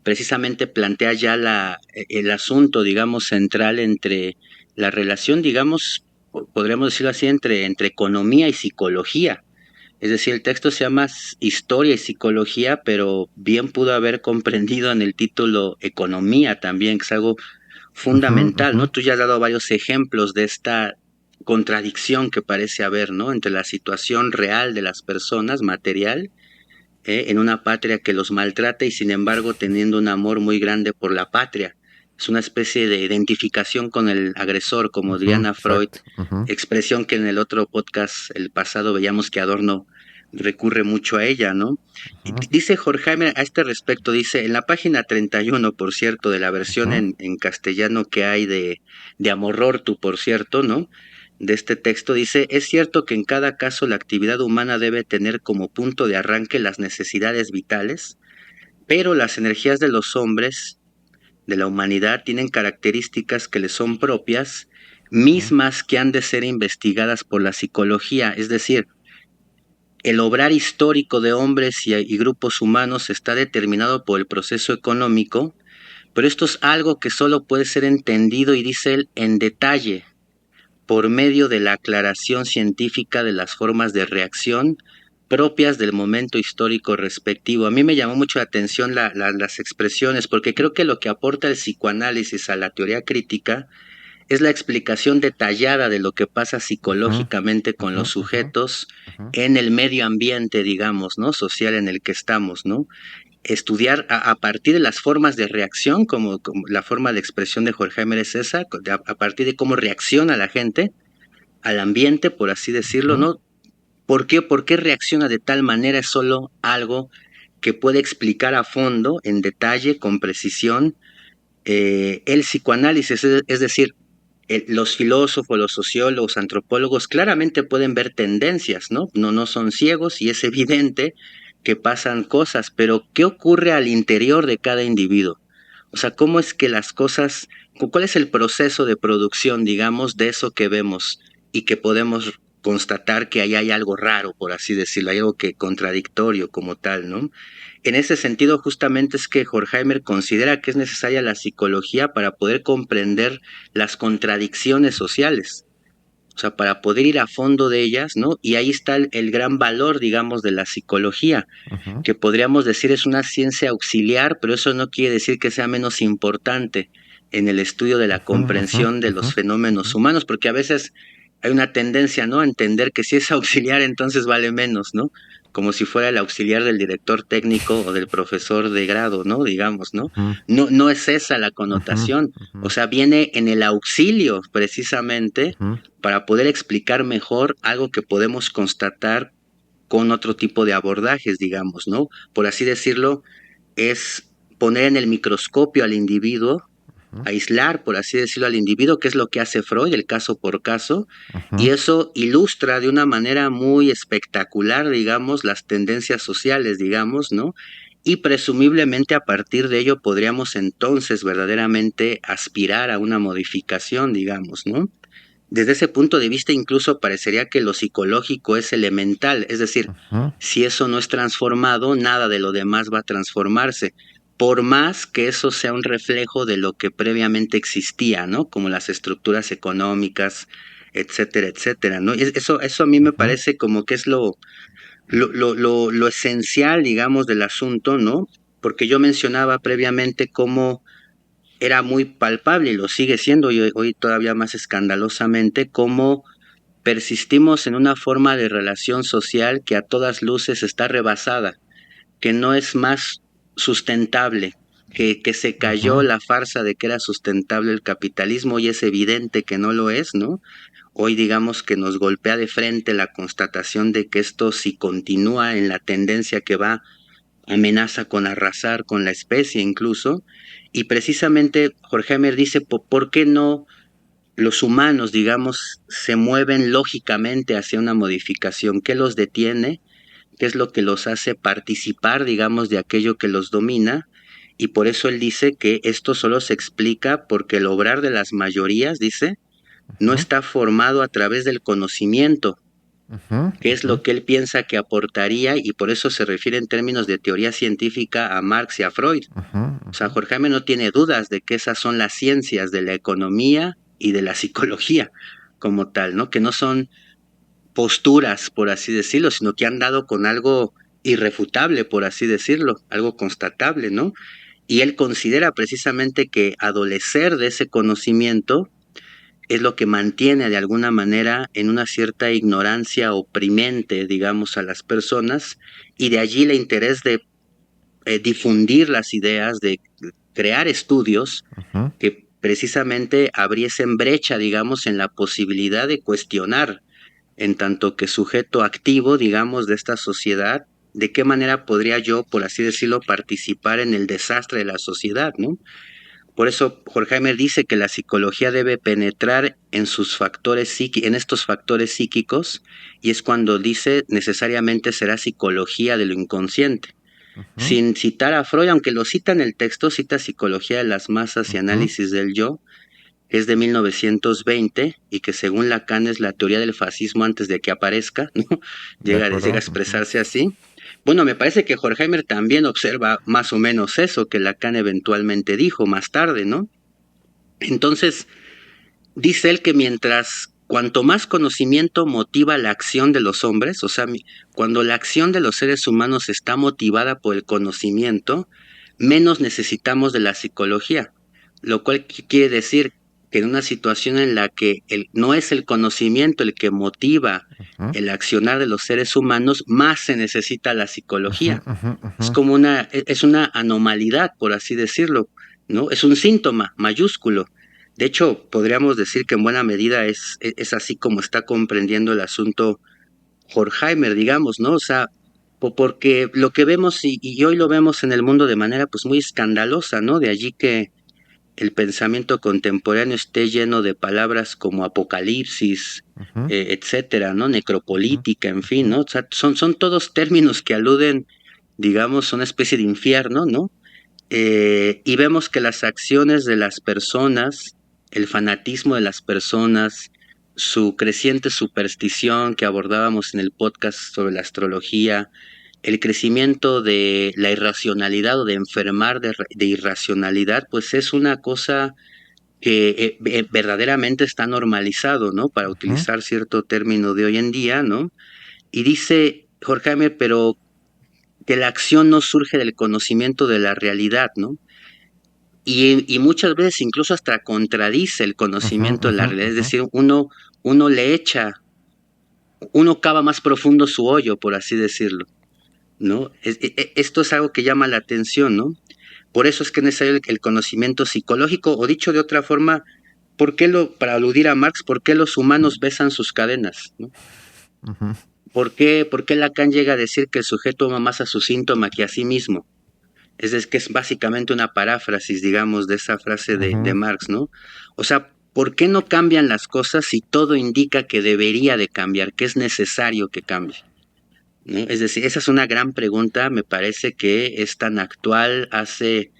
Precisamente plantea ya el asunto, digamos, central entre la relación, digamos, podríamos decirlo así, entre economía y psicología. Es decir, el texto se llama Historia y Psicología, pero bien pudo haber comprendido en el título Economía también, que es algo ujú, fundamental, ujú. ¿no? Tú ya has dado varios ejemplos de esta contradicción que parece haber, ¿no? Entre la situación real de las personas, material, en una patria que los maltrata y sin embargo teniendo un amor muy grande por la patria. Es una especie de identificación con el agresor, como Ujú, Diana Freud, exacto. Ujú, expresión que en el otro podcast, el pasado, veíamos que Adorno recurre mucho a ella, ¿no? Y ujú, dice Horkheimer a este respecto, dice, en la página 31, por cierto, de la versión ujú, en castellano que hay de Amorortu, por cierto, ¿no? De este texto dice, es cierto que en cada caso la actividad humana debe tener como punto de arranque las necesidades vitales, pero las energías de los hombres, de la humanidad, tienen características que les son propias, ujú, mismas que han de ser investigadas por la psicología, es decir, el obrar histórico de hombres y grupos humanos está determinado por el proceso económico, pero esto es algo que solo puede ser entendido, y dice él, en detalle, por medio de la aclaración científica de las formas de reacción propias del momento histórico respectivo. A mí me llamó mucho la atención las expresiones, porque creo que lo que aporta el psicoanálisis a la teoría crítica es la explicación detallada de lo que pasa ujú, psicológicamente con ujú, los ujú, sujetos ujú, en el medio ambiente, digamos, ¿no? Social en el que estamos, ¿no? Estudiar a partir de las formas de reacción, como la forma de expresión de Horkheimer es esa, a partir de cómo reacciona la gente al ambiente, por así decirlo, ujú, ¿no? ¿Por qué reacciona de tal manera? Es solo algo que puede explicar a fondo, en detalle, con precisión, el psicoanálisis, es decir, los filósofos, los sociólogos, antropólogos claramente pueden ver tendencias, ¿no? No son ciegos y es evidente que pasan cosas, pero ¿qué ocurre al interior de cada individuo? O sea, ¿cómo es que las cosas, cuál es el proceso de producción, digamos, de eso que vemos y que podemos constatar que ahí hay algo raro, por así decirlo, hay algo que contradictorio como tal, ¿no? En ese sentido, justamente es que Horkheimer considera que es necesaria la psicología para poder comprender las contradicciones sociales, o sea, para poder ir a fondo de ellas, ¿no? Y ahí está el gran valor, digamos, de la psicología, ujú, que podríamos decir es una ciencia auxiliar, pero eso no quiere decir que sea menos importante en el estudio de la ujú, ujú, comprensión de ujú, los fenómenos ujú. humanos, porque a veces hay una tendencia, ¿no? A entender que si es auxiliar, entonces vale menos, ¿no? Como si fuera el auxiliar del director técnico o del profesor de grado, ¿no? Digamos, ¿no? Ujú, No es esa la ujú, connotación. ujú, O sea, viene en el auxilio, precisamente, ujú, para poder explicar mejor algo que podemos constatar con otro tipo de abordajes, digamos, ¿no? Por así decirlo, es poner en el microscopio al individuo, Ujú, aislar, por así decirlo, al individuo, que es lo que hace Freud, el caso por caso, y ujú, eso ilustra de una manera muy espectacular, digamos, las tendencias sociales, digamos, ¿no? Y presumiblemente a partir de ello podríamos entonces verdaderamente aspirar a una modificación, digamos, ¿no? Desde ese punto de vista incluso parecería que lo psicológico es elemental, es decir, ujú, si eso no es transformado, nada de lo demás va a transformarse, por más que eso sea un reflejo de lo que previamente existía, ¿no? Como las estructuras económicas, etcétera, etcétera, ¿no? Eso a mí me ujú, parece como que es lo esencial, digamos, del asunto, ¿no? Porque yo mencionaba previamente cómo era muy palpable y lo sigue siendo y hoy todavía más escandalosamente, cómo persistimos en una forma de relación social que a todas luces está rebasada, que no es más sustentable, que se cayó ujú, la farsa de que era sustentable el capitalismo y es evidente que no lo es, ¿no? Hoy digamos que nos golpea de frente la constatación de que esto si continúa en la tendencia que va, amenaza con arrasar con la especie incluso, y precisamente Horkheimer dice, ¿por qué no los humanos, digamos, se mueven lógicamente hacia una modificación? ¿Qué los detiene? ¿Qué es lo que los hace participar, digamos, de aquello que los domina? Y por eso él dice que esto solo se explica porque el obrar de las mayorías, dice, no ujú, está formado a través del conocimiento, ujú, que es ujú, lo que él piensa que aportaría, y por eso se refiere en términos de teoría científica a Marx y a Freud. ujú, O sea, ujú, Horkheimer no tiene dudas de que esas son las ciencias de la economía y de la psicología como tal, ¿no? Que no son posturas, por así decirlo, sino que han dado con algo irrefutable, por así decirlo, algo constatable, ¿no? Y él considera precisamente que adolecer de ese conocimiento es lo que mantiene de alguna manera en una cierta ignorancia oprimente, digamos, a las personas, y de allí el interés de difundir las ideas, de crear estudios ujú, que precisamente abriesen brecha, digamos, en la posibilidad de cuestionar, en tanto que sujeto activo, digamos, de esta sociedad, de qué manera podría yo, por así decirlo, participar en el desastre de la sociedad, ¿no? Por eso Horkheimer dice que la psicología debe penetrar en sus factores en estos factores psíquicos, y es cuando dice necesariamente será psicología de lo inconsciente. ujú, Sin citar a Freud, aunque lo cita en el texto, cita Psicología de las masas y ujú, análisis del yo, que es de 1920 y que según Lacan es la teoría del fascismo antes de que aparezca, ¿no? de Llega a acuerdo. Ujú, expresarse así. Bueno, me parece que Horkheimer también observa más o menos eso que Lacan eventualmente dijo más tarde, ¿no? Entonces, dice él que mientras cuanto más conocimiento motiva la acción de los hombres, o sea, cuando la acción de los seres humanos está motivada por el conocimiento, menos necesitamos de la psicología, lo cual quiere decir que en una situación en la que no es el conocimiento el que motiva ujú, el accionar de los seres humanos, más se necesita la ujú, psicología. ujú, Es ujú. como es una anomalidad, por así decirlo, ¿no? Es un síntoma mayúsculo. De hecho, podríamos decir que en buena medida es así como está comprendiendo el asunto Horkheimer, digamos, ¿no? O sea, porque lo que vemos y hoy lo vemos en el mundo de manera pues muy escandalosa, ¿no? De allí que el pensamiento contemporáneo esté lleno de palabras como apocalipsis, Ujú, etcétera, ¿no? ujú, Necropolítica, en fin, ujú, ¿no? O sea, son todos términos que aluden, digamos, a una especie de infierno, ¿no? Y vemos que las acciones de las personas, el fanatismo de las personas, su creciente superstición que abordábamos en el podcast sobre la astrología, el crecimiento de la irracionalidad o de enfermar de irracionalidad, pues es una cosa que verdaderamente está normalizado, ¿no? Para ujú, utilizar cierto término de hoy en día, ¿no? Y dice Horkheimer, pero que la acción no surge del conocimiento de la realidad, ¿no? Y muchas veces incluso hasta contradice el ujú, conocimiento de la ujú, realidad, es ujú. decir, uno le echa, uno cava más profundo su hoyo, por así decirlo, ¿no? Esto es algo que llama la atención, ¿no? Por eso es que es necesario el conocimiento psicológico, o dicho de otra forma, para aludir a Marx, ¿por qué los humanos besan sus cadenas? ¿No? ¿Por qué Lacan llega a decir que el sujeto ama más a su síntoma que a sí mismo? Es decir, que es básicamente una paráfrasis, digamos, de esa frase de Ujú, Marx, ¿no? O sea, ¿por qué no cambian las cosas si todo indica que debería de cambiar, que es necesario que cambie? ¿No? Es decir, esa es una gran pregunta, me parece que es tan actual hace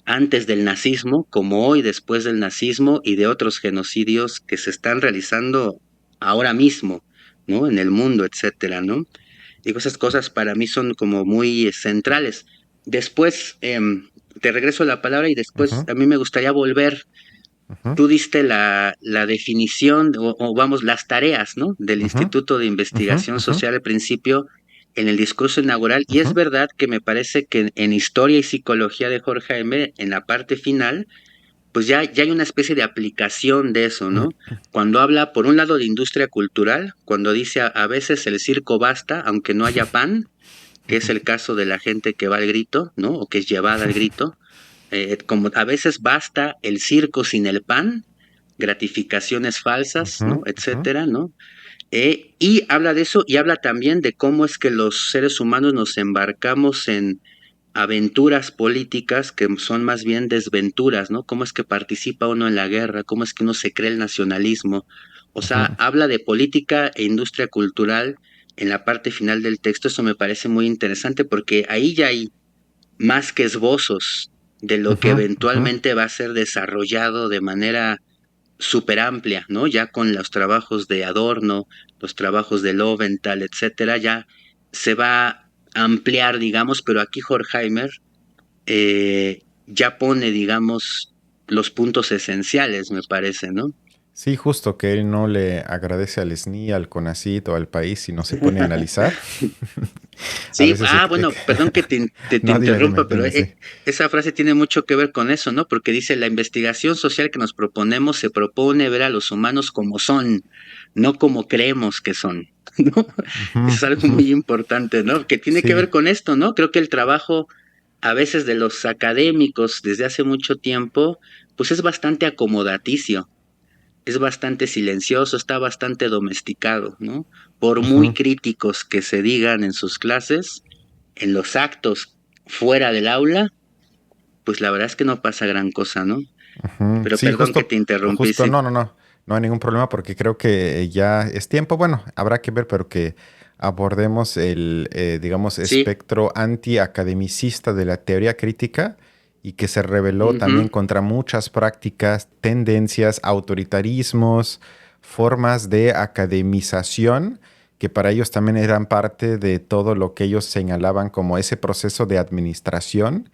antes del nazismo como hoy después del nazismo y de otros genocidios que se están realizando ahora mismo, ¿no? En el mundo, etcétera, ¿no? Digo, esas cosas para mí son como muy centrales. Después, te regreso la palabra y después ujú, a mí me gustaría volver. ujú, Tú diste la definición o vamos, las tareas, ¿no? Del ujú, Instituto de ujú, Investigación ujú, Social al principio en el discurso inaugural y es ujú, verdad que me parece que en Historia y Psicología de Horkheimer, en la parte final, pues ya hay una especie de aplicación de eso, ¿no? Cuando habla, por un lado, de industria cultural, cuando dice a veces el circo basta, aunque no haya pan, que es el caso de la gente que va al grito, ¿no? O que es llevada al grito. Como a veces basta el circo sin el pan, gratificaciones falsas, ujú, ¿no? ujú, Etcétera, ¿no? Y habla de eso y habla también de cómo es que los seres humanos nos embarcamos en aventuras políticas que son más bien desventuras, ¿no? Cómo es que participa uno en la guerra, cómo es que uno se cree el nacionalismo. O ujú. sea, habla de política e industria cultural en la parte final del texto. Eso me parece muy interesante porque ahí ya hay más que esbozos de lo que Ujú, ujú, eventualmente va a ser desarrollado de manera súper amplia, ¿no? Ya con los trabajos de Adorno, los trabajos de Lowenthal, etcétera, ya se va a ampliar, digamos, pero aquí Horkheimer ya pone, digamos, los puntos esenciales, me parece, ¿no? sí, justo que él no le agradece al SNI, al CONACYT o al país si no se pone a analizar. A Sí, veces se... bueno, perdón que te No, dime, dime, interrumpa, pero dime, sí. esa frase tiene mucho que ver con eso, ¿no? Porque dice, la investigación social que nos proponemos se propone ver a los humanos como son, no como creemos que son, ¿no? Ujú, Eso es algo ujú. muy importante, ¿no? Que tiene que Sí, ver con esto, ¿no? Creo que el trabajo a veces de los académicos desde hace mucho tiempo, pues es bastante acomodaticio, es bastante silencioso, está bastante domesticado, ¿no? Por muy ujú, críticos que se digan en sus clases, en los actos fuera del aula, pues la verdad es que no pasa gran cosa, ¿no? ujú. Pero Sí, perdón que justo, te interrumpí, justo, sí. no, no, no, no hay ningún problema porque creo que ya es tiempo, bueno, habrá que ver, pero que abordemos el, digamos, Sí, espectro antiacademicista de la teoría crítica y que se rebeló ujú, también contra muchas prácticas, tendencias, autoritarismos, formas de academización que para ellos también eran parte de todo lo que ellos señalaban como ese proceso de administración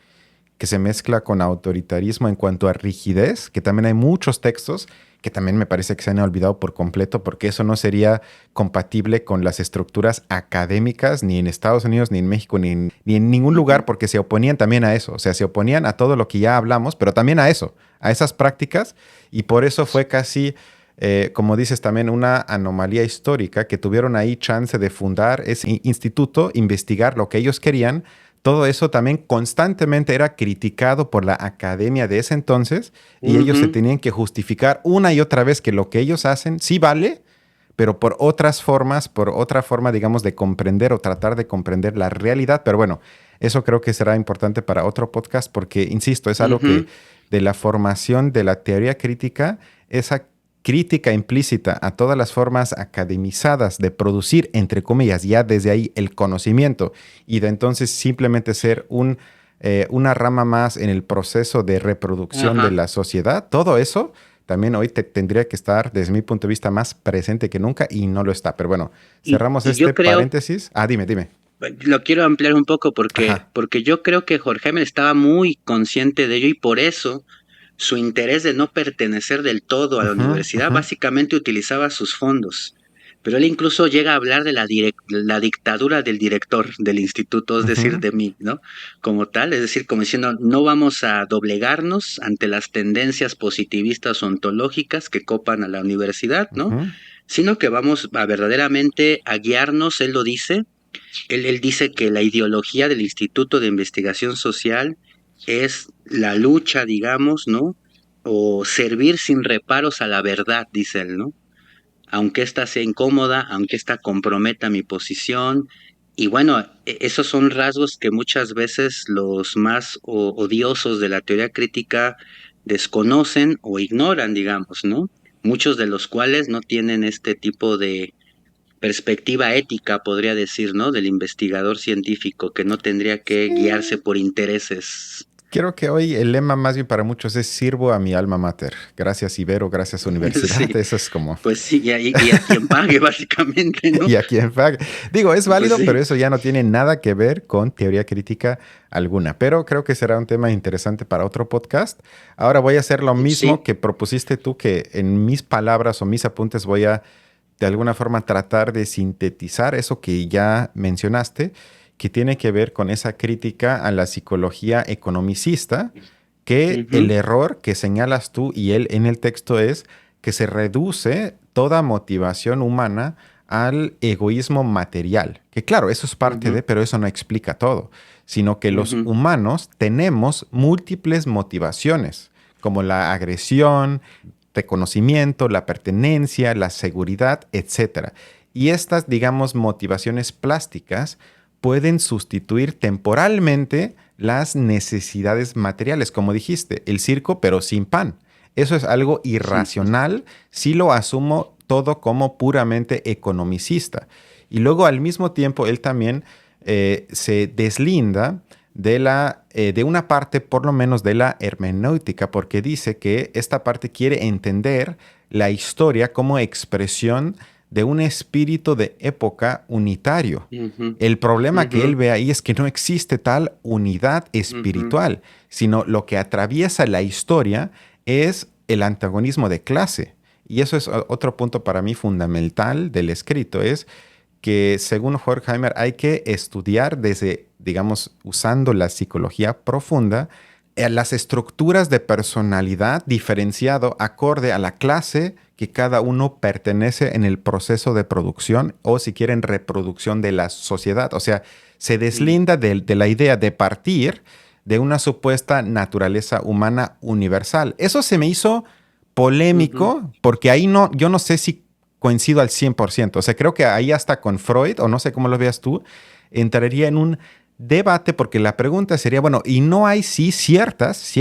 que se mezcla con autoritarismo en cuanto a rigidez, que también hay muchos textos que también me parece que se han olvidado por completo, porque eso no sería compatible con las estructuras académicas ni en Estados Unidos, ni en México, ni en ningún lugar, ujú, porque se oponían también a eso, o sea, se oponían a todo lo que ya hablamos, pero también a eso, a esas prácticas, y por eso fue casi como dices, también una anomalía histórica que tuvieron ahí chance de fundar ese instituto, investigar lo que ellos querían. Todo eso también constantemente era criticado por la academia de ese entonces y ellos se ujú. tenían que justificar una y otra vez que lo que ellos hacen sí vale, pero por otras formas, por otra forma, digamos, de comprender o tratar de comprender la realidad. Pero bueno, eso creo que será importante para otro podcast porque, insisto, es algo que Ujú, de la formación de la teoría crítica, esa crítica implícita a todas las formas academizadas de producir, entre comillas, ya desde ahí el conocimiento y de entonces simplemente ser una rama más en el proceso de reproducción de ajá. la sociedad, todo eso también hoy tendría que estar, desde mi punto de vista, más presente que nunca y no lo está. Pero bueno, cerramos Y yo este creo, paréntesis. Ah, dime, dime. lo quiero ampliar un poco Ajá. porque yo creo que Jorge estaba muy consciente de ello y por eso su interés de no pertenecer del todo a la Ujú, universidad ujú, básicamente utilizaba sus fondos. Pero él incluso llega a hablar de la dictadura del director del instituto, es decir, ujú, de mí, ¿no? Como tal, es decir, como diciendo, no vamos a doblegarnos ante las tendencias positivistas ontológicas que copan a la universidad, ¿no? ujú, Sino que vamos a verdaderamente a guiarnos, él lo dice, él dice que la ideología del Instituto de Investigación Social es la lucha, digamos, ¿no? O servir sin reparos a la verdad, dice él, ¿no? Aunque ésta sea incómoda, aunque ésta comprometa mi posición, Y bueno, esos son rasgos que muchas veces los más odiosos de la teoría crítica desconocen o ignoran, digamos, ¿no? Muchos de los cuales no tienen este tipo de perspectiva ética, podría decir, ¿no? Del investigador científico, que no tendría que guiarse Sí. por intereses. Creo que hoy el lema más bien para muchos es sirvo a mi alma mater. Gracias Ibero, gracias universidad. Sí, Eso es como... pues sí, y a quien pague, básicamente, ¿no? Y a quien pague. Digo, es Pues válido, pero sí, eso ya no tiene nada que ver con teoría crítica alguna. Pero creo que será un tema interesante para otro podcast. Ahora voy a hacer lo mismo sí. que propusiste tú, que en mis palabras o mis apuntes voy a de alguna forma tratar de sintetizar eso que ya mencionaste, que tiene que ver con esa crítica a la psicología economicista, que el Ujú, error que señalas tú y él en el texto es que se reduce toda motivación humana al egoísmo material. Que claro, eso es parte ujú, de, pero eso no explica todo, sino que los ujú, humanos tenemos múltiples motivaciones, como la agresión, reconocimiento, la pertenencia, la seguridad, etcétera. Y estas, digamos, motivaciones plásticas pueden sustituir temporalmente las necesidades materiales, como dijiste, el circo pero sin pan. Eso es algo sí, irracional si lo asumo todo como puramente economicista. Y luego al mismo tiempo él también se deslinda de una parte, por lo menos de la hermenéutica, porque dice que esta parte quiere entender la historia como expresión de un espíritu de época unitario. ujú, El problema que ujú, él ve ahí es que no existe tal unidad ujú, espiritual, sino lo que atraviesa la historia es el antagonismo de clase. Y eso es otro punto para mí fundamental del escrito, es que según Horkheimer hay que estudiar desde, digamos, usando la psicología profunda, las estructuras de personalidad diferenciado acorde a la clase que cada uno pertenece en el proceso de producción o si quieren reproducción de la sociedad. O sea, se ujú, deslinda de la idea de partir de una supuesta naturaleza humana universal. Eso se me hizo ujú, polémico porque ahí no, yo no sé si coincido al 100%. O sea, creo que ahí hasta con Freud, o no sé cómo lo veas tú, entraría en un debate porque la pregunta sería, bueno, ¿y no hay sí ciertas,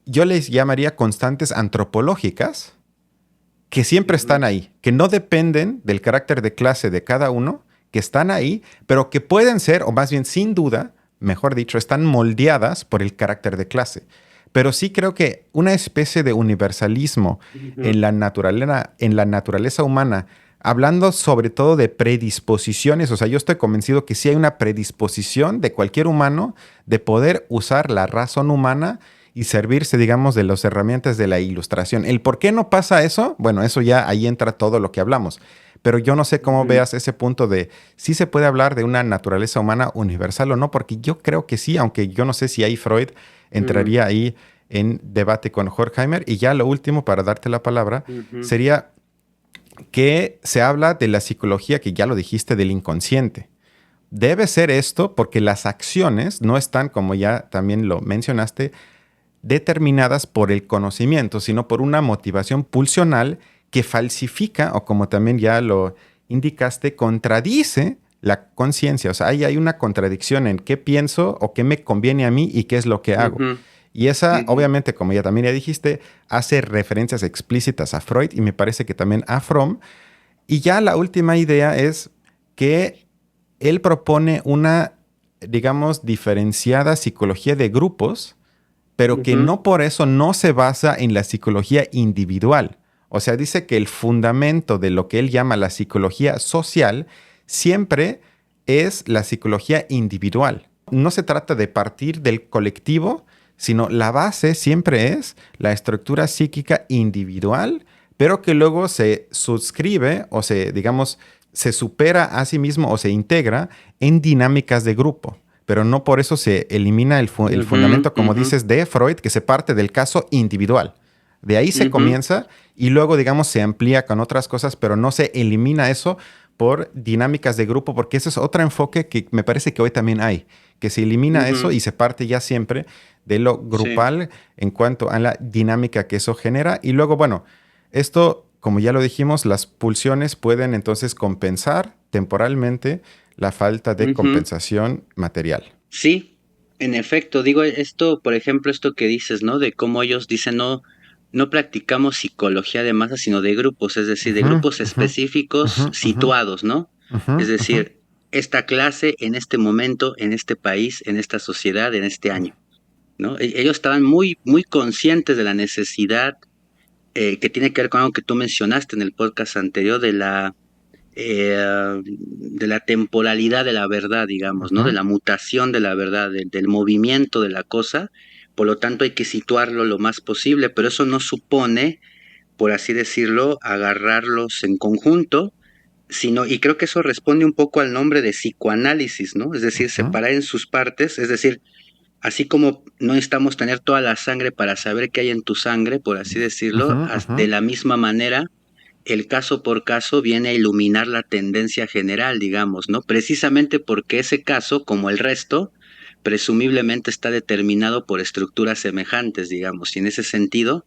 yo les llamaría constantes antropológicas, que siempre están ujú, ahí, que no dependen del carácter de clase de cada uno, que están ahí, pero que pueden ser, o más bien sin duda, mejor dicho, están moldeadas por el carácter de clase? Pero sí creo que una especie de universalismo ujú, en la naturaleza humana, hablando sobre todo de predisposiciones, o sea, yo estoy convencido que sí hay una predisposición de cualquier humano de poder usar la razón humana y servirse, digamos, de las herramientas de la ilustración. ¿El por qué no pasa eso? Bueno, eso ya ahí entra todo lo que hablamos. Pero yo no sé cómo ujú, veas ese punto de si se puede hablar de una naturaleza humana universal o no, porque yo creo que sí, aunque yo no sé si ahí Freud ujú, entraría ahí en debate con Horkheimer. Y ya lo último, para darte la palabra, ujú, sería que se habla de la psicología, que ya lo dijiste, del inconsciente. Debe ser esto porque las acciones no están, como ya también lo mencionaste, determinadas por el conocimiento, sino por una motivación pulsional que falsifica, o como también ya lo indicaste, contradice la conciencia. O sea, ahí hay una contradicción en qué pienso o qué me conviene a mí y qué es lo que hago. ujú, Y esa, ujú, obviamente, como ya también ya dijiste, hace referencias explícitas a Freud y me parece que también a Fromm. Y ya la última idea es que él propone una, digamos, diferenciada psicología de grupos, pero que ujú, no por eso no se basa en la psicología individual. O sea, dice que el fundamento de lo que él llama la psicología social siempre es la psicología individual. No se trata de partir del colectivo, sino la base siempre es la estructura psíquica individual, pero que luego se suscribe o se, digamos, se supera a sí mismo o se integra en dinámicas de grupo, pero no por eso se elimina el ujú, fundamento, como ujú, dices, de Freud, que se parte del caso individual. De ahí se ujú. comienza y luego, digamos, se amplía con otras cosas, pero no se elimina eso por dinámicas de grupo, porque ese es otro enfoque que me parece que hoy también hay, que se elimina eso Ujú, y se parte ya siempre de lo sí, grupal en cuanto a la dinámica que eso genera. Y luego, bueno, esto, como ya lo dijimos, las pulsiones pueden entonces compensar temporalmente la falta de Ujú. compensación material. Sí, en efecto, digo esto, por ejemplo, esto que dices, ¿no? De cómo ellos dicen no practicamos psicología de masa, sino de grupos, es decir, de Ujú, grupos ujú, ujú, específicos ujú, situados, ¿no? ujú, Es ujú, decir, esta clase en este momento, en este país, en esta sociedad, en este año, ¿no? Ellos estaban muy, muy conscientes de la necesidad que tiene que ver con algo que tú mencionaste en el podcast anterior de la temporalidad de la verdad, digamos, ¿no? ujú, De la mutación de la verdad, del movimiento de la cosa. Por lo tanto, hay que situarlo lo más posible, pero eso no supone, por así decirlo, agarrarlos en conjunto, sino, y creo que eso responde un poco al nombre de psicoanálisis, ¿no? Es decir, ujú, separar en sus partes, es decir, así como no necesitamos tener toda la sangre para saber qué hay en tu sangre, por así decirlo, ujú, ujú, de la misma manera el caso por caso viene a iluminar la tendencia general, digamos, ¿no? Precisamente porque ese caso, como el resto, presumiblemente está determinado por estructuras semejantes, digamos, y en ese sentido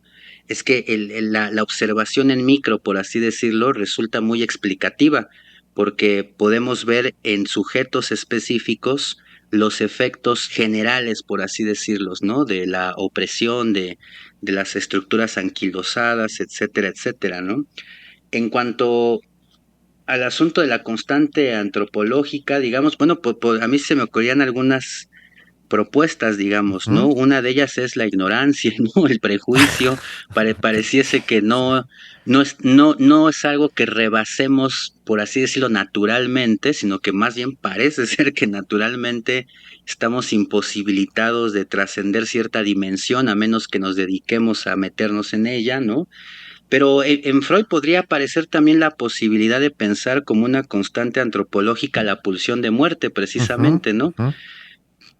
es que la observación en micro, por así decirlo, resulta muy explicativa, porque podemos ver en sujetos específicos los efectos generales, por así decirlos, ¿no? De la opresión, de las estructuras anquilosadas, etcétera, etcétera, ¿no? En cuanto al asunto de la constante antropológica, digamos, bueno, pues a mí se me ocurrían algunas propuestas, digamos, ¿no? ujú, Una de ellas es la ignorancia, ¿no? El prejuicio, pareciese que no es algo que rebasemos, por así decirlo, naturalmente, sino que más bien parece ser que naturalmente estamos imposibilitados de trascender cierta dimensión a menos que nos dediquemos a meternos en ella, ¿no? Pero en Freud podría aparecer también la posibilidad de pensar como una constante antropológica la pulsión de muerte, ujú, precisamente, ¿no? ujú.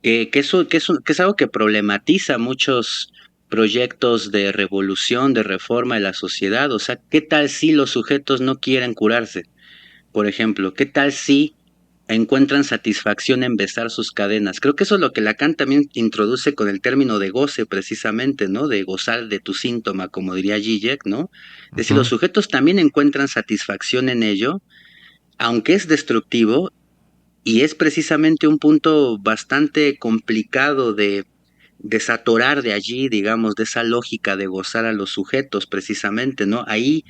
Que es algo que problematiza muchos proyectos de revolución, de reforma de la sociedad. O sea, ¿qué tal si los sujetos no quieren curarse? Por ejemplo, ¿qué tal si encuentran satisfacción en besar sus cadenas? Creo que eso es lo que Lacan también introduce con el término de goce, precisamente, ¿no? De gozar de tu síntoma, como diría Zizek, ¿no? Es decir, los Ujú, sujetos también encuentran satisfacción en ello, aunque es destructivo, y es precisamente un punto bastante complicado de desatorar de allí, digamos, de esa lógica de gozar a los sujetos, precisamente, ¿no? Ahí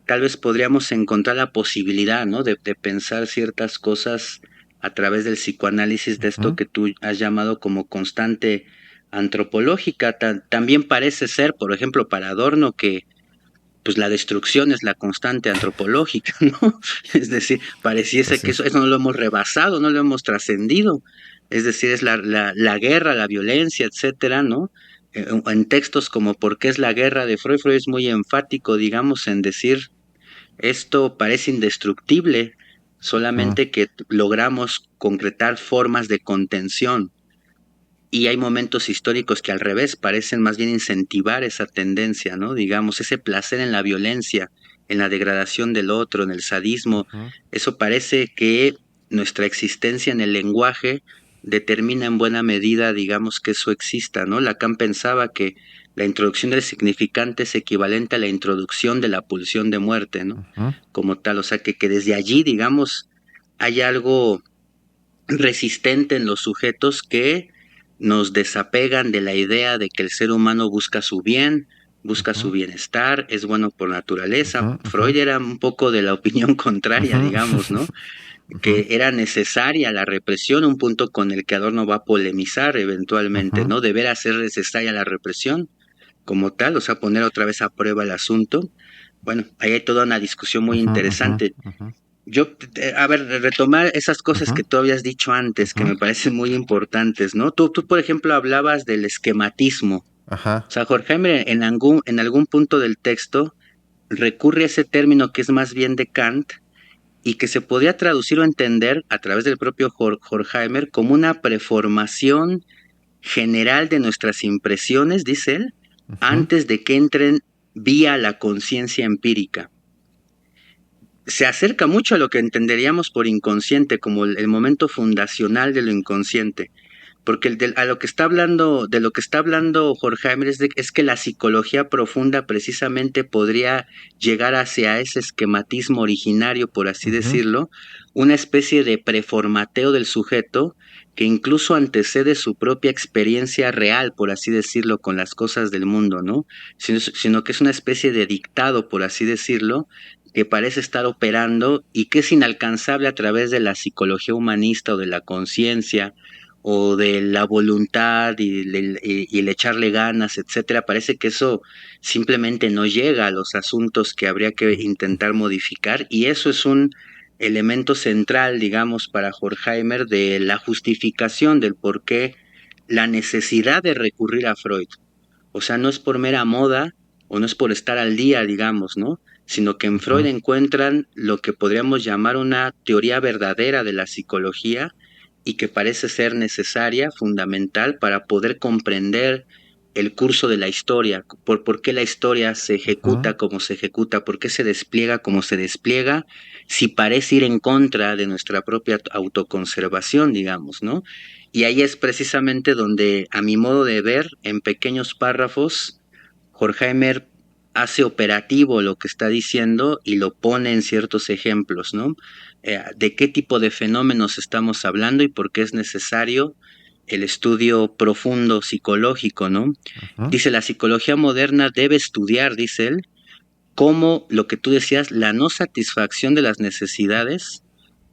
tal vez podríamos encontrar la posibilidad, ¿no? De pensar ciertas cosas a través del psicoanálisis de esto ujú. que tú has llamado como constante antropológica. También parece ser, por ejemplo, para Adorno, que pues la destrucción es la constante antropológica, ¿no? Es decir, Pues pareciese que sí. eso no lo hemos rebasado, no lo hemos trascendido. Es decir, es la guerra, la violencia, etcétera, ¿no? En textos como ¿Por qué es la guerra? De Freud, Freud es muy enfático, digamos, en decir esto parece indestructible, Ujú, solamente que logramos concretar formas de contención. Y hay momentos históricos que al revés parecen más bien incentivar esa tendencia, ¿no? Digamos, ese placer en la violencia, en la degradación del otro, en el sadismo. ujú, Eso parece que nuestra existencia en el lenguaje determina en buena medida, digamos, que eso exista, ¿no? Lacan pensaba que la introducción del significante es equivalente a la introducción de la pulsión de muerte, ¿no? ujú, Como tal, o sea, que desde allí, digamos, hay algo resistente en los sujetos que nos desapegan de la idea de que el ser humano busca su bien, busca su ujú, bienestar, es bueno por naturaleza. ujú, ujú, Freud era un poco de la opinión contraria, ujú, digamos, ¿no? ujú, Que era necesaria la represión, un punto con el que Adorno va a polemizar eventualmente, ujú, ¿no? Deberá ser necesaria la represión como tal, o sea, poner otra vez a prueba el asunto. Bueno, ahí hay toda una discusión muy ujú, ujú, interesante. ujú, Yo, a ver, retomar esas cosas que ujú, tú habías dicho antes, que ujú. me parecen muy importantes, ¿no? Tú, por ejemplo, hablabas del esquematismo. Ajá. O sea, Horkheimer en algún punto del texto recurre a ese término que es más bien de Kant y que se podría traducir o entender a través del propio Horkheimer como una preformación general de nuestras impresiones, dice él, Ujú, antes de que entren vía la conciencia empírica. Se acerca mucho a lo que entenderíamos por inconsciente, como el momento fundacional de lo inconsciente, porque a lo que está hablando, de lo que está hablando Horkheimer es que la psicología profunda precisamente podría llegar hacia ese esquematismo originario, por así ujú, decirlo, una especie de preformateo del sujeto que incluso antecede su propia experiencia real, por así decirlo, con las cosas del mundo, ¿no? Sino que es una especie de dictado, por así decirlo, que parece estar operando y que es inalcanzable a través de la psicología humanista o de la conciencia o de la voluntad y el echarle ganas, etcétera. Parece que eso simplemente no llega a los asuntos que habría que intentar modificar, y eso es un elemento central, digamos, para Horkheimer de la justificación del por qué la necesidad de recurrir a Freud. O sea, no es por mera moda o no es por estar al día, digamos, ¿no? Sino que en Freud Ujú. encuentran lo que podríamos llamar una teoría verdadera de la psicología y que parece ser necesaria, fundamental, para poder comprender el curso de la historia, por qué la historia se Ujú. ejecuta como se ejecuta, por qué se despliega como se despliega, si parece ir en contra de nuestra propia autoconservación, digamos, ¿no? Y ahí es precisamente donde, a mi modo de ver, en pequeños párrafos, Horkheimer hace operativo lo que está diciendo y lo pone en ciertos ejemplos, ¿no? De qué tipo de fenómenos estamos hablando y por qué es necesario el estudio profundo psicológico, ¿no? Ujú. Dice, la psicología moderna debe estudiar, dice él, cómo lo que tú decías, la no satisfacción de las necesidades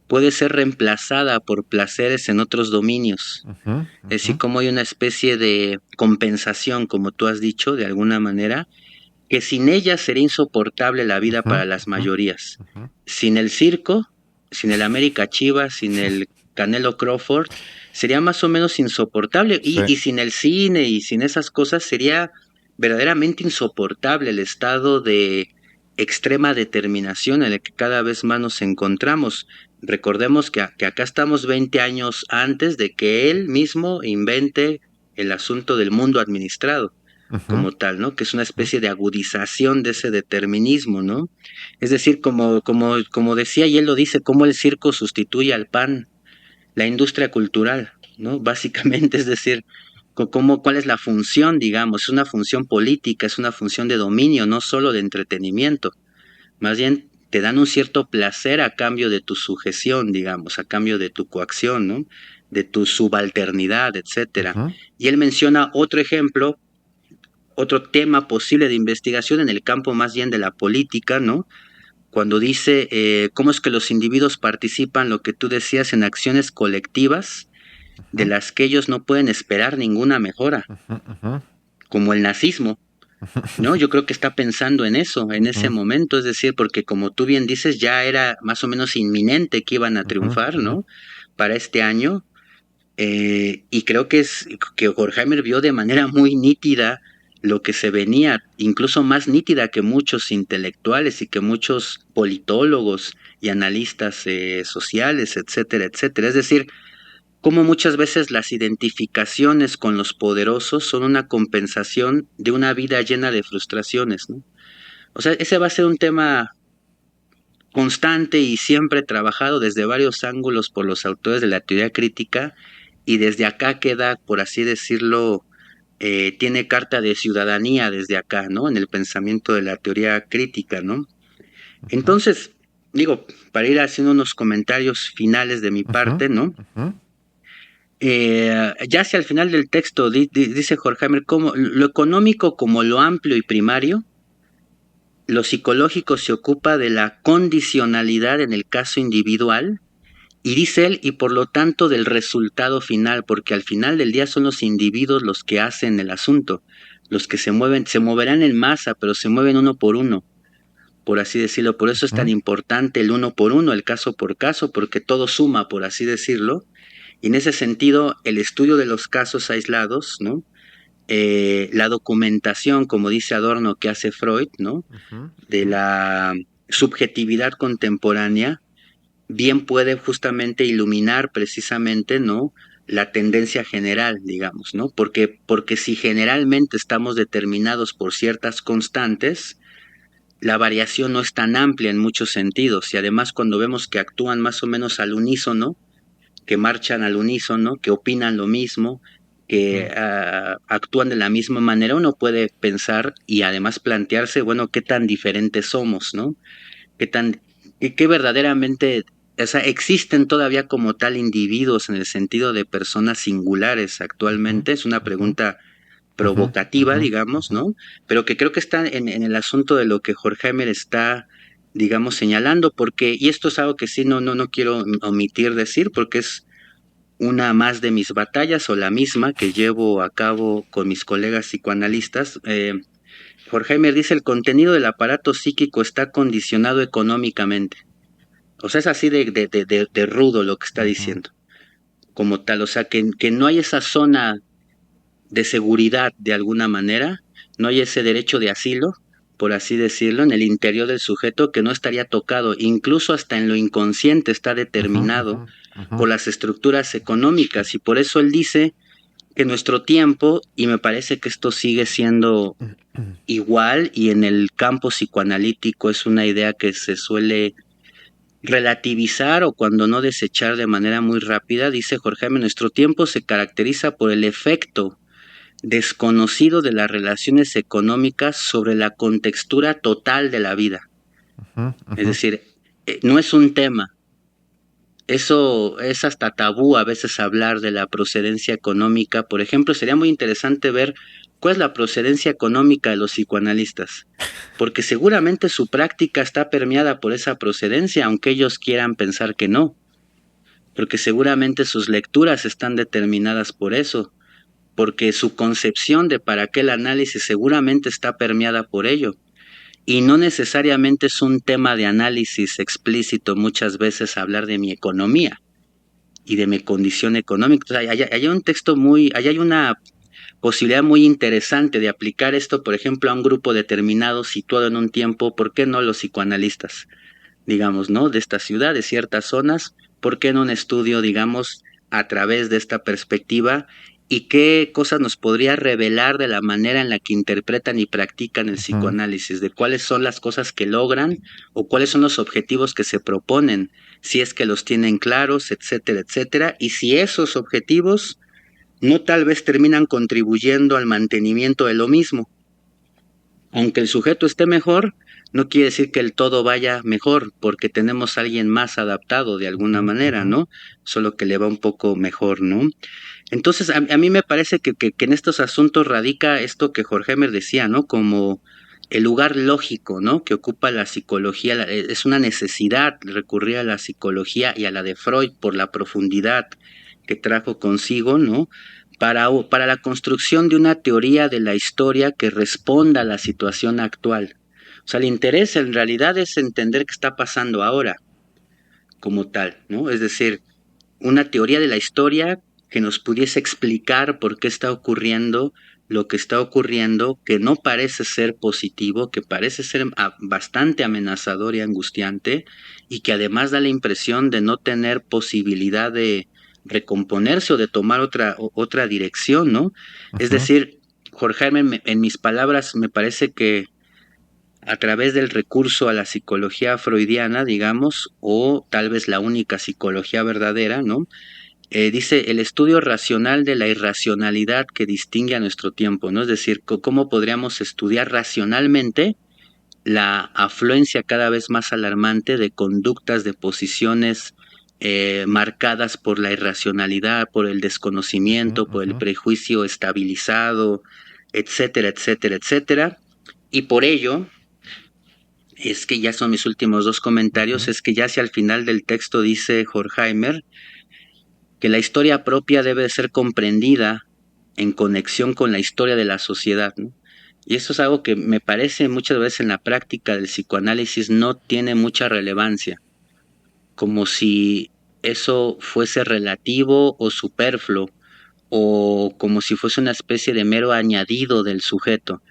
puede ser reemplazada por placeres en otros dominios. Ujú. Es Ujú. decir, cómo hay una especie de compensación, como tú has dicho, de alguna manera, que sin ella sería insoportable la vida Ujú. para las Ujú. mayorías. Ujú. Sin el circo, sin el América Chivas, sin el Canelo Crawford, sería más o menos insoportable. Sí. Y sin el cine y sin esas cosas sería verdaderamente insoportable el estado de extrema determinación en el que cada vez más nos encontramos. Recordemos que acá estamos 20 años antes de que él mismo invente el asunto del mundo administrado Ujú. como tal, ¿no? Que es una Ujú. especie de agudización de ese determinismo, ¿no? Es decir, como decía y él lo dice, cómo el circo sustituye al pan, la industria cultural, ¿no? Básicamente, es decir, cuál es la función, digamos, es una función política, es una función de dominio, no solo de entretenimiento. Más bien te dan un cierto placer a cambio de tu sujeción, digamos, a cambio de tu coacción, ¿no? De tu subalternidad, etcétera. Ujú. Y él menciona otro ejemplo, otro tema posible de investigación en el campo más bien de la política, ¿no? Cuando dice cómo es que los individuos participan, lo que tú decías, en acciones colectivas de Ujú. las que ellos no pueden esperar ninguna mejora, Ujú. Ujú. como el nazismo, ¿no? Yo creo que está pensando en eso, en ese Ujú. momento, es decir, porque como tú bien dices, ya era más o menos inminente que iban a Ujú. triunfar, Ujú. ¿no? Para este año, y creo que Horkheimer vio de manera muy nítida lo que se venía, incluso más nítida que muchos intelectuales y que muchos politólogos y analistas sociales, etcétera, etcétera. Es decir, como muchas veces las identificaciones con los poderosos son una compensación de una vida llena de frustraciones, ¿no? O sea, ese va a ser un tema constante y siempre trabajado desde varios ángulos por los autores de la teoría crítica, y desde acá queda, por así decirlo, tiene carta de ciudadanía desde acá, ¿no? En el pensamiento de la teoría crítica, ¿no? Ujú. Entonces, digo, para ir haciendo unos comentarios finales de mi Ujú. parte, ¿no? Ujú. Ya hacia el final del texto dice Horkheimer, como lo económico como lo amplio y primario, lo psicológico se ocupa de la condicionalidad en el caso individual. Y dice él, y por lo tanto del resultado final, porque al final del día son los individuos los que hacen el asunto, los que se mueven, se moverán en masa, pero se mueven uno por uno, por así decirlo. Por eso es tan Ujú. importante el uno por uno, el caso por caso, porque todo suma, por así decirlo. Y en ese sentido, el estudio de los casos aislados, ¿no? La documentación, como dice Adorno, que hace Freud, ¿no? Ujú. De la subjetividad contemporánea, bien puede justamente iluminar precisamente, ¿no? La tendencia general, digamos, ¿no? Porque si generalmente estamos determinados por ciertas constantes, la variación no es tan amplia en muchos sentidos, y además cuando vemos que actúan más o menos al unísono, que marchan al unísono, que opinan lo mismo, que Ujú. actúan de la misma manera, uno puede pensar y además plantearse, bueno, qué tan diferentes somos, ¿no? Qué tan, qué verdaderamente o sea, existen todavía como tal individuos en el sentido de personas singulares Ujú, actualmente. Es una ujú, pregunta ujú, provocativa, ujú, digamos, ujú, ¿no? Pero que creo que está en el asunto de lo que Horkheimer está, digamos, señalando, porque, y esto es algo que sí no quiero omitir decir, porque es una más de mis batallas o la misma que llevo a cabo con mis colegas psicoanalistas. Horkheimer dice: el contenido del aparato psíquico está condicionado económicamente. O sea, es así de rudo lo que está ujú, diciendo, como tal. O sea, que no hay esa zona de seguridad de alguna manera, no hay ese derecho de asilo, por así decirlo, en el interior del sujeto que no estaría tocado, incluso hasta en lo inconsciente está ujú, determinado ujú, ujú, por las estructuras económicas, y por eso él dice que nuestro tiempo, y me parece que esto sigue siendo igual, y en el campo psicoanalítico es una idea que se suele relativizar o cuando no desechar de manera muy rápida. Dice Jorge Jaime: nuestro tiempo se caracteriza por el efecto desconocido de las relaciones económicas sobre la contextura total de la vida. ujú, Es ujú. decir, no es un tema. Eso es hasta tabú a veces hablar de la procedencia económica. Por ejemplo, sería muy interesante ver cuál es la procedencia económica de los psicoanalistas, porque seguramente su práctica está permeada por esa procedencia, aunque ellos quieran pensar que no, porque seguramente sus lecturas están determinadas por eso, porque su concepción de para qué el análisis seguramente está permeada por ello. Y no necesariamente es un tema de análisis explícito muchas veces hablar de mi economía y de mi condición económica. O sea, hay un texto muy, hay una posibilidad muy interesante de aplicar esto, por ejemplo, a un grupo determinado situado en un tiempo. ¿Por qué no los psicoanalistas, digamos, no? De esta ciudad, de ciertas zonas. ¿Por qué no un estudio, digamos, a través de esta perspectiva? ¿Y qué cosas nos podría revelar de la manera en la que interpretan y practican el Ujú, psicoanálisis? De cuáles son las cosas que logran o cuáles son los objetivos que se proponen, si es que los tienen claros, etcétera, etcétera. Y si esos objetivos no tal vez terminan contribuyendo al mantenimiento de lo mismo. Aunque el sujeto esté mejor, no quiere decir que el todo vaya mejor, porque tenemos a alguien más adaptado de alguna ujú, manera, ujú, ¿no? Solo que le va un poco mejor, ¿no? Entonces, a mí me parece que en estos asuntos radica esto que Jorge Mer decía, ¿no? Como el lugar lógico, ¿no? Que ocupa la psicología. Es una necesidad recurrir a la psicología y a la de Freud por la profundidad que trajo consigo, ¿no? Para la construcción de una teoría de la historia que responda a la situación actual. O sea, el interés en realidad es entender qué está pasando ahora como tal, ¿no? Es decir, una teoría de la historia que nos pudiese explicar por qué está ocurriendo lo que está ocurriendo, que no parece ser positivo, que parece ser bastante amenazador y angustiante, y que además da la impresión de no tener posibilidad de recomponerse o de tomar otra dirección, ¿no? Es ujú, decir, Jorge Jaime, en mis palabras, me parece que a través del recurso a la psicología freudiana, digamos, o tal vez la única psicología verdadera, ¿no? Dice: el estudio racional de la irracionalidad que distingue a nuestro tiempo, ¿no? Es decir, cómo podríamos estudiar racionalmente la afluencia cada vez más alarmante de conductas, de posiciones marcadas por la irracionalidad, por el ujú, desconocimiento, por el ujú, prejuicio estabilizado, etcétera, etcétera, etcétera. Y por ello, es que ya son mis últimos dos comentarios, ujú, es que ya hacia el final del texto dice Horkheimer que la historia propia debe ser comprendida en conexión con la historia de la sociedad, ¿no? Y eso es algo que me parece muchas veces en la práctica del psicoanálisis no tiene mucha relevancia, como si eso fuese relativo o superfluo, o como si fuese una especie de mero añadido del sujeto.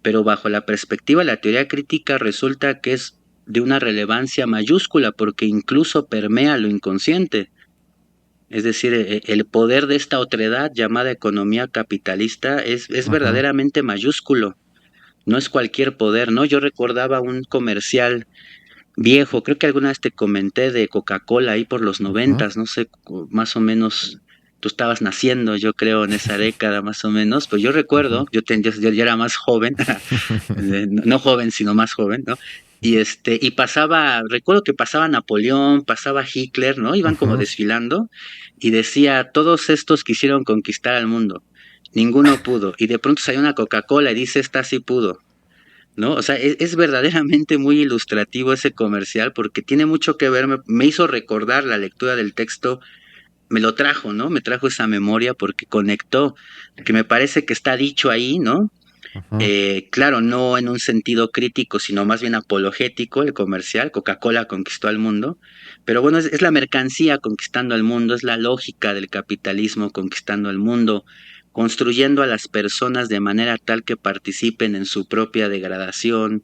Pero bajo la perspectiva de la teoría crítica resulta que es de una relevancia mayúscula porque incluso permea lo inconsciente. Es decir, el poder de esta otredad llamada economía capitalista es ujú, verdaderamente mayúsculo. No es cualquier poder, ¿no? Yo recordaba un comercial viejo, creo que alguna vez te comenté, de Coca-Cola ahí por los ujú. noventas, no sé, más o menos tú estabas naciendo, yo creo, en esa década más o menos. Pues yo Ujú. recuerdo, yo era más joven, no joven, sino más joven, ¿no? y pasaba, recuerdo que pasaba Napoleón, pasaba Hitler, ¿no? Iban como Ujú, desfilando y decía, todos estos quisieron conquistar al mundo, ninguno pudo. Y de pronto salió una Coca-Cola y dice, esta sí pudo, ¿no? O sea, es verdaderamente muy ilustrativo ese comercial porque tiene mucho que ver, me hizo recordar la lectura del texto, me lo trajo, ¿no? Me trajo esa memoria porque conectó, que me parece que está dicho ahí, ¿no? ujú, Claro, no en un sentido crítico, sino más bien apologético, el comercial. Coca-Cola conquistó al mundo, pero bueno, es la mercancía conquistando al mundo, es la lógica del capitalismo conquistando al mundo, construyendo a las personas de manera tal que participen en su propia degradación,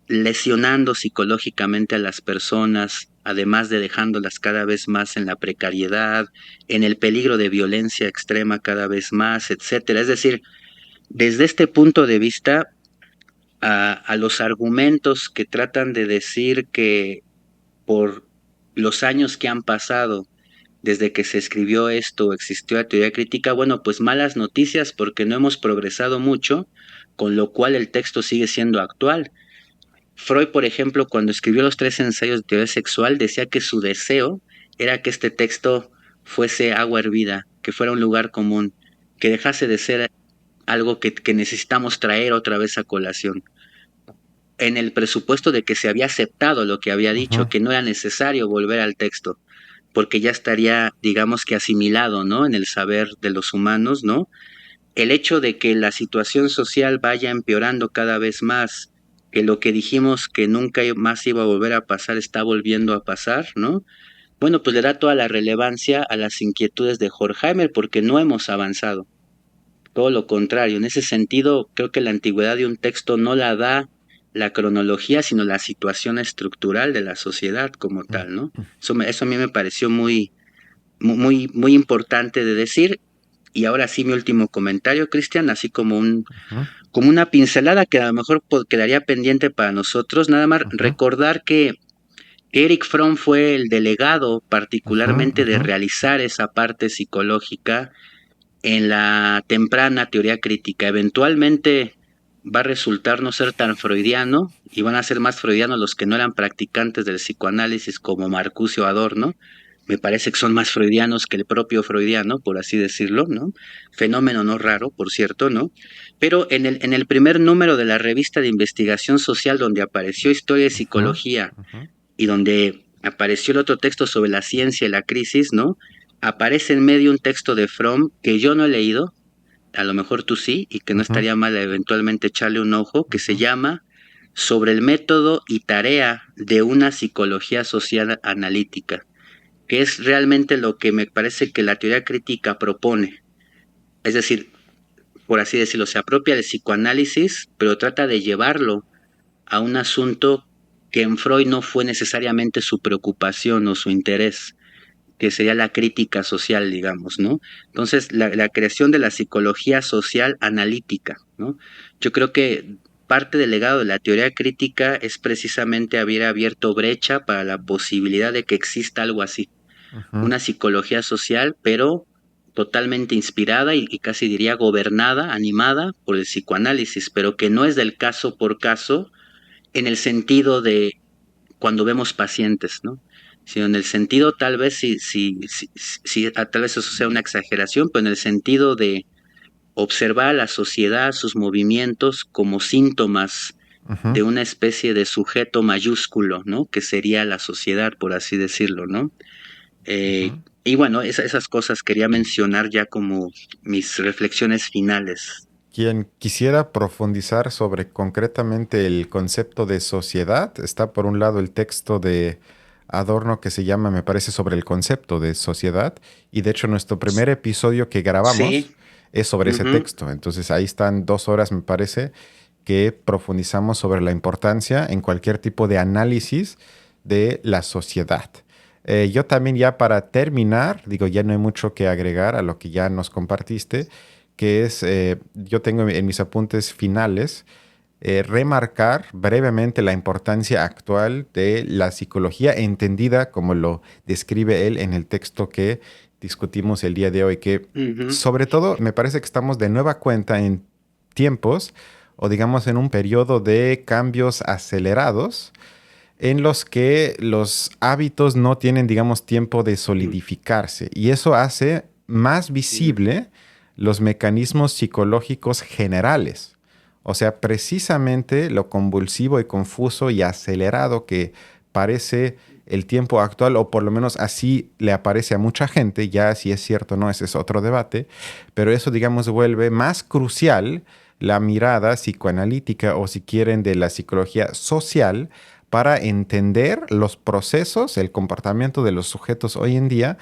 lesionando psicológicamente a las personas, además de dejándolas cada vez más en la precariedad, en el peligro de violencia extrema cada vez más, etcétera. Es decir, desde este punto de vista, a los argumentos que tratan de decir que por los años que han pasado desde que se escribió esto, existió la teoría crítica, bueno, pues malas noticias porque no hemos progresado mucho, con lo cual el texto sigue siendo actual. Freud, por ejemplo, cuando escribió los tres ensayos de teoría sexual, decía que su deseo era que este texto fuese agua hervida, que fuera un lugar común, que dejase de ser algo que necesitamos traer otra vez a colación, en el presupuesto de que se había aceptado lo que había dicho, ujú. que no era necesario volver al texto, porque ya estaría, digamos que asimilado, ¿no? En el saber de los humanos, ¿no? El hecho de que la situación social vaya empeorando cada vez más, que lo que dijimos que nunca más iba a volver a pasar está volviendo a pasar, ¿no? Bueno, pues le da toda la relevancia a las inquietudes de Horkheimer porque no hemos avanzado. Todo lo contrario, en ese sentido, creo que la antigüedad de un texto no la da la cronología, sino la situación estructural de la sociedad como tal, ¿no? Eso a mí me pareció muy importante de decir. Y ahora sí, mi último comentario, Cristian, así Ujú, como una pincelada que a lo mejor quedaría pendiente para nosotros, nada más ujú, recordar que Eric Fromm fue el delegado ujú, particularmente de ujú, realizar esa parte psicológica en la temprana teoría crítica. Eventualmente va a resultar no ser tan freudiano y van a ser más freudianos los que no eran practicantes del psicoanálisis como Marcuse o Adorno. Me parece que son más freudianos que el propio freudiano, por así decirlo, ¿no? Fenómeno no raro, por cierto, ¿no? Pero en el primer número de la revista de investigación social donde apareció Historia y ujú, Psicología ujú, y donde apareció el otro texto sobre la ciencia y la crisis, ¿no? Aparece en medio un texto de Fromm que yo no he leído, a lo mejor tú sí, y que no ujú, estaría mal eventualmente echarle un ojo, que se ujú. llama Sobre el método y tarea de una psicología social analítica, que es realmente lo que me parece que la teoría crítica propone. Es decir, por así decirlo, se apropia del psicoanálisis, pero trata de llevarlo a un asunto que en Freud no fue necesariamente su preocupación o su interés, que sería la crítica social, digamos, ¿no? Entonces, la creación de la psicología social analítica, ¿no? Yo creo que parte del legado de la teoría crítica es precisamente haber abierto brecha para la posibilidad de que exista algo así, Ujú. una psicología social, pero totalmente inspirada y casi diría gobernada, animada por el psicoanálisis, pero que no es del caso por caso en el sentido de cuando vemos pacientes, ¿no? Sino en el sentido, tal vez, tal vez eso sea una exageración, pero en el sentido de observar a la sociedad, sus movimientos como síntomas Ujú, de una especie de sujeto mayúsculo, ¿no? Que sería la sociedad, por así decirlo, ¿no? ujú. Y bueno, esas cosas quería mencionar ya como mis reflexiones finales. Quien quisiera profundizar sobre concretamente el concepto de sociedad, está por un lado el texto de Adorno que se llama, me parece, sobre el concepto de sociedad, y de hecho nuestro primer episodio que grabamos Sí, es sobre ese ujú, texto. Entonces ahí están 2 horas, me parece, que profundizamos sobre la importancia en cualquier tipo de análisis de la sociedad. Yo también ya para terminar, digo, ya no hay mucho que agregar a lo que ya nos compartiste, que es, yo tengo en mis apuntes finales, remarcar brevemente la importancia actual de la psicología entendida como lo describe él en el texto que discutimos el día de hoy, que ujú, sobre todo me parece que estamos de nueva cuenta en tiempos o digamos en un periodo de cambios acelerados en los que los hábitos no tienen, digamos, tiempo de solidificarse. Y eso hace más visible los mecanismos psicológicos generales. O sea, precisamente lo convulsivo y confuso y acelerado que parece el tiempo actual, o por lo menos así le aparece a mucha gente, ya si es cierto o no, ese es otro debate, pero eso, digamos, vuelve más crucial la mirada psicoanalítica o, si quieren, de la psicología social para entender los procesos, el comportamiento de los sujetos hoy en día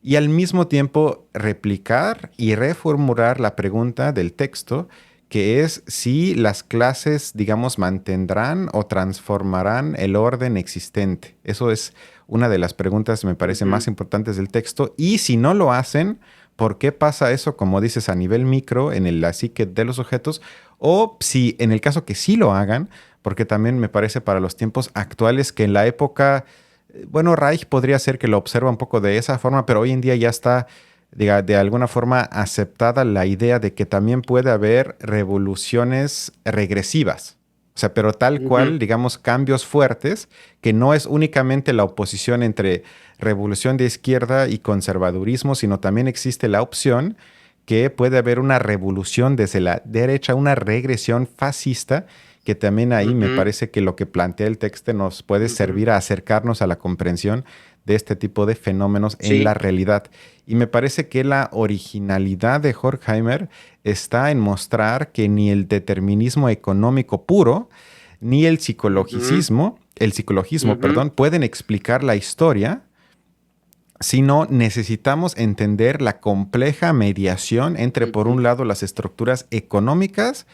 y al mismo tiempo replicar y reformular la pregunta del texto, que es si las clases, digamos, mantendrán o transformarán el orden existente. Eso es una de las preguntas, me parece, más importantes del texto. Y si no lo hacen, ¿por qué pasa eso, como dices, a nivel micro, en la psique de los sujetos? O si en el caso que sí lo hagan, porque también me parece para los tiempos actuales que en la época, bueno, Reich podría ser que lo observa un poco de esa forma, pero hoy en día ya está, diga, de alguna forma aceptada la idea de que también puede haber revoluciones regresivas. O sea, pero tal Ujú, cual, digamos, cambios fuertes, que no es únicamente la oposición entre revolución de izquierda y conservadurismo, sino también existe la opción que puede haber una revolución desde la derecha, una regresión fascista, que también ahí me ujú, parece que lo que plantea el texto nos puede ujú. servir a acercarnos a la comprensión de este tipo de fenómenos en la Sí. realidad. Y me parece que la originalidad de Horkheimer está en mostrar que ni el determinismo económico puro, ni Ujú, el psicologismo, ujú, perdón, pueden explicar la historia, sino necesitamos entender la compleja mediación entre, por ujú, un lado, las estructuras económicas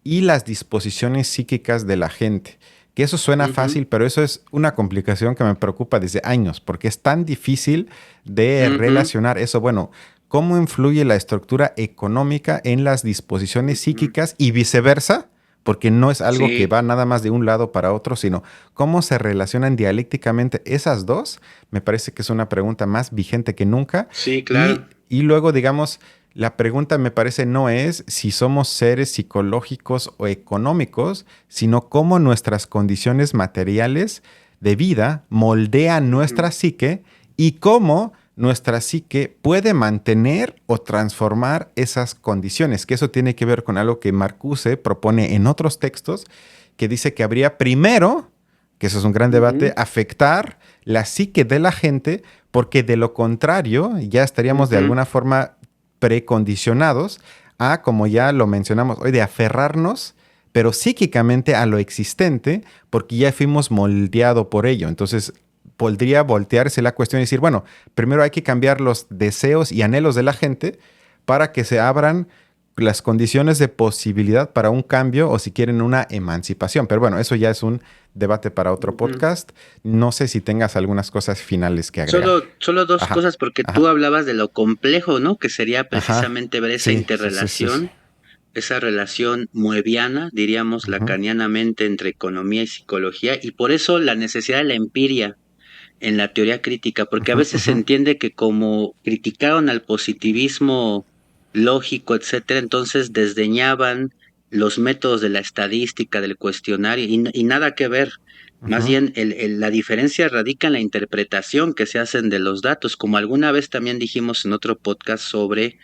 y las disposiciones psíquicas de la gente. Que eso suena ujú, fácil, pero eso es una complicación que me preocupa desde años, porque es tan difícil de ujú, relacionar eso. Bueno, ¿cómo influye la estructura económica en las disposiciones ujú. psíquicas y viceversa? Porque no es algo que Sí, va nada más de un lado para otro, sino cómo se relacionan dialécticamente esas dos. Me parece que es una pregunta más vigente que nunca. sí, claro. Y luego, digamos, la pregunta me parece no es si somos seres psicológicos o económicos, sino cómo nuestras condiciones materiales de vida moldean Ujú, nuestra psique y cómo nuestra psique puede mantener o transformar esas condiciones, que eso tiene que ver con algo que Marcuse propone en otros textos, que dice que habría primero, que eso es un gran debate, ujú, afectar la psique de la gente, porque de lo contrario ya estaríamos de ujú. alguna forma precondicionados a, como ya lo mencionamos hoy, de aferrarnos, pero psíquicamente a lo existente, porque ya fuimos moldeados por ello. Entonces, podría voltearse la cuestión y decir, bueno, primero hay que cambiar los deseos y anhelos de la gente para que se abran las condiciones de posibilidad para un cambio o, si quieren, una emancipación. Pero bueno, eso ya es un debate para otro Ujú. podcast. No sé si tengas algunas cosas finales que agregar. Solo dos Ajá, cosas, porque tú ajá, hablabas de lo complejo, ¿no? Que sería ajá. precisamente ver esa Sí, sí, sí, sí, sí. interrelación, esa relación moebiana, diríamos, Ujú, lacanianamente, entre economía y psicología, y por eso la necesidad de la empiria en la teoría crítica, porque a ujú, veces se ujú, entiende que como criticaron al positivismo lógico, etcétera, entonces desdeñaban los métodos de la estadística, del cuestionario, y nada que ver. Más ujú. bien, la diferencia radica en la interpretación que se hacen de los datos, como alguna vez también dijimos en otro podcast sobre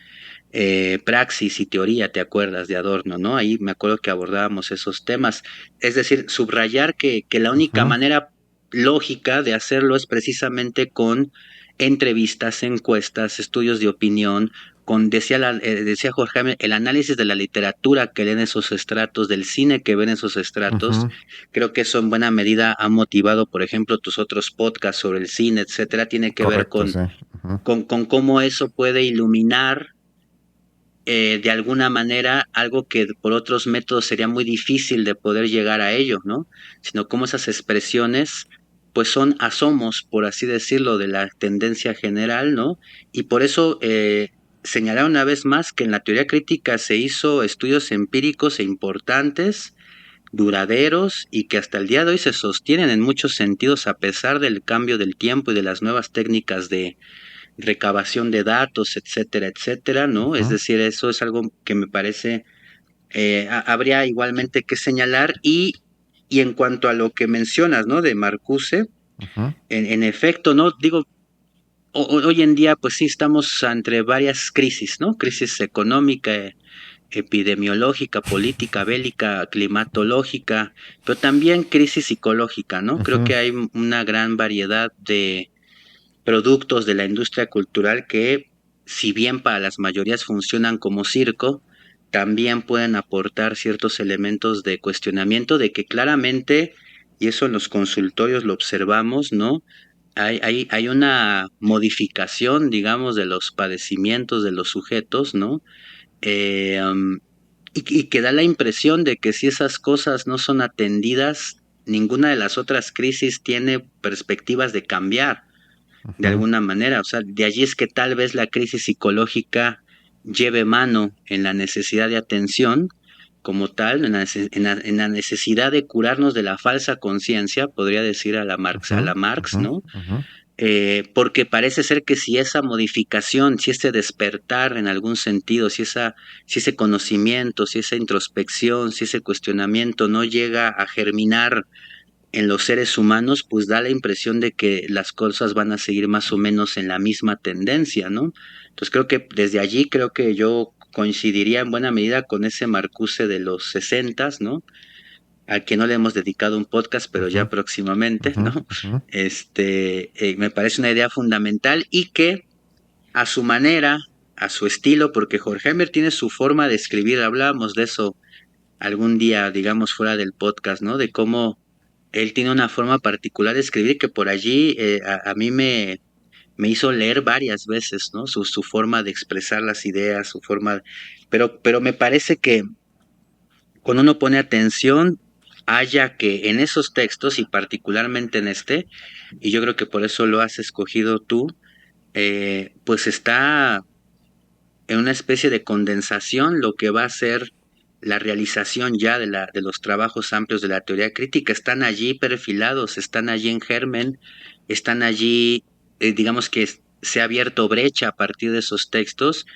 praxis y teoría, ¿te acuerdas de Adorno, no? Ahí me acuerdo que abordábamos esos temas. Es decir, subrayar que la única Ujú, manera lógica de hacerlo es precisamente con entrevistas, encuestas, estudios de opinión, decía Jorge Jaime, el análisis de la literatura que leen esos estratos, del cine que ven esos estratos, ujú. creo que eso en buena medida ha motivado, por ejemplo, tus otros podcasts sobre el cine, etcétera, tiene que ver Correcto, sí. Ujú, con cómo eso puede iluminar de alguna manera algo que por otros métodos sería muy difícil de poder llegar a ello, ¿no? Sino cómo esas expresiones pues son asomos, por así decirlo, de la tendencia general, ¿no? Y por eso señalar una vez más que en la teoría crítica se hizo estudios empíricos e importantes, duraderos y que hasta el día de hoy se sostienen en muchos sentidos a pesar del cambio del tiempo y de las nuevas técnicas de recabación de datos, etcétera, etcétera, ¿no? Es ujú. decir, eso es algo que me parece habría igualmente que señalar Y en cuanto a lo que mencionas, ¿no? De Marcuse, Ujú, en efecto, ¿no? Digo, hoy en día, pues sí, estamos entre varias crisis, ¿no? Crisis económica, epidemiológica, política, bélica, climatológica, pero también crisis psicológica, ¿no? Creo ujú, que hay una gran variedad de productos de la industria cultural que, si bien para las mayorías funcionan como circo, también pueden aportar ciertos elementos de cuestionamiento de que claramente, y eso en los consultorios lo observamos, ¿no? Hay una modificación, digamos, de los padecimientos de los sujetos, ¿no? Eh, um, y que da la impresión de que si esas cosas no son atendidas, ninguna de las otras crisis tiene perspectivas de cambiar de ujú, alguna manera. O sea, de allí es que tal vez la crisis psicológica lleve mano en la necesidad de atención como tal, en la necesidad de curarnos de la falsa conciencia, podría decir ujú, a la Marx, ujú, ¿no? ujú, Porque parece ser que si esa modificación, si ese despertar en algún sentido, si ese conocimiento, si esa introspección, si ese cuestionamiento no llega a germinar en los seres humanos, pues da la impresión de que las cosas van a seguir más o menos en la misma tendencia, ¿no? Entonces creo que desde allí creo que yo coincidiría en buena medida con ese Marcuse de los sesentas, ¿no? Al que no le hemos dedicado un podcast, pero ujú, ya próximamente, ujú, ¿no? ujú, Me parece una idea fundamental y que a su manera, a su estilo, porque Horkheimer tiene su forma de escribir, hablábamos de eso algún día, digamos, fuera del podcast, ¿no? De cómo él tiene una forma particular de escribir que por allí a mí me hizo leer varias veces, ¿no? Su forma de expresar las ideas, su forma, pero me parece que cuando uno pone atención, haya que en esos textos y particularmente en este, y yo creo que por eso lo has escogido tú, pues está en una especie de condensación lo que va a ser la realización ya de los trabajos amplios de la teoría crítica. Están allí perfilados, están allí en germen, están allí, digamos que se ha abierto brecha a partir de esos textos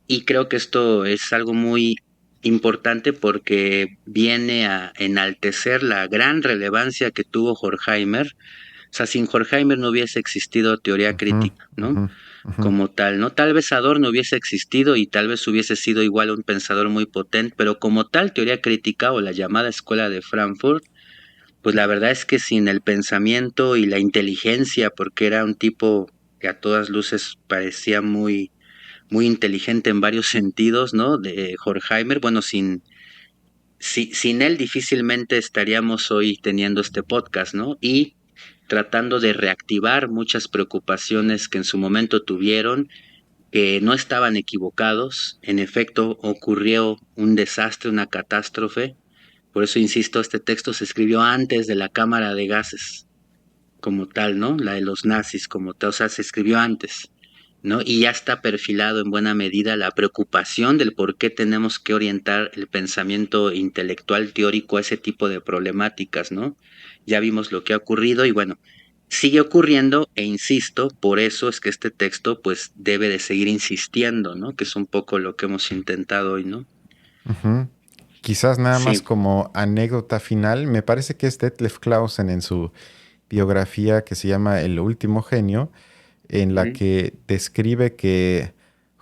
y creo que esto es algo muy importante porque viene a enaltecer la gran relevancia que tuvo Horkheimer. O sea, sin Horkheimer no hubiese existido teoría ujú, crítica, ¿no? ujú, ujú, Como tal, ¿no? Tal vez Adorno hubiese existido y tal vez hubiese sido igual un pensador muy potente, pero como tal teoría crítica o la llamada escuela de Frankfurt, pues la verdad es que sin el pensamiento y la inteligencia, porque era un tipo que a todas luces parecía muy inteligente en varios sentidos, ¿no? De Horkheimer, bueno, sin él difícilmente estaríamos hoy teniendo este podcast, ¿no? Y tratando de reactivar muchas preocupaciones que en su momento tuvieron, que no estaban equivocados. En efecto, ocurrió un desastre, una catástrofe. Por eso, insisto, este texto se escribió antes de la cámara de gases como tal, ¿no? La de los nazis como tal, o sea, se escribió antes, ¿no? Y ya está perfilado en buena medida la preocupación del por qué tenemos que orientar el pensamiento intelectual teórico a ese tipo de problemáticas, ¿no? Ya vimos lo que ha ocurrido y bueno, sigue ocurriendo e insisto, por eso es que este texto pues debe de seguir insistiendo, ¿no? Que es un poco lo que hemos intentado hoy, ¿no? ujú. Quizás nada más Sí. como anécdota final, me parece que es Detlef Clausen en su biografía que se llama El último genio, en la Ujú. que describe que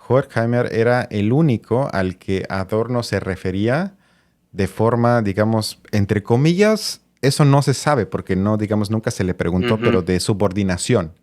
Horkheimer era el único al que Adorno se refería de forma, digamos, entre comillas, eso no se sabe porque no, digamos, nunca se le preguntó, pero Ujú. de subordinación.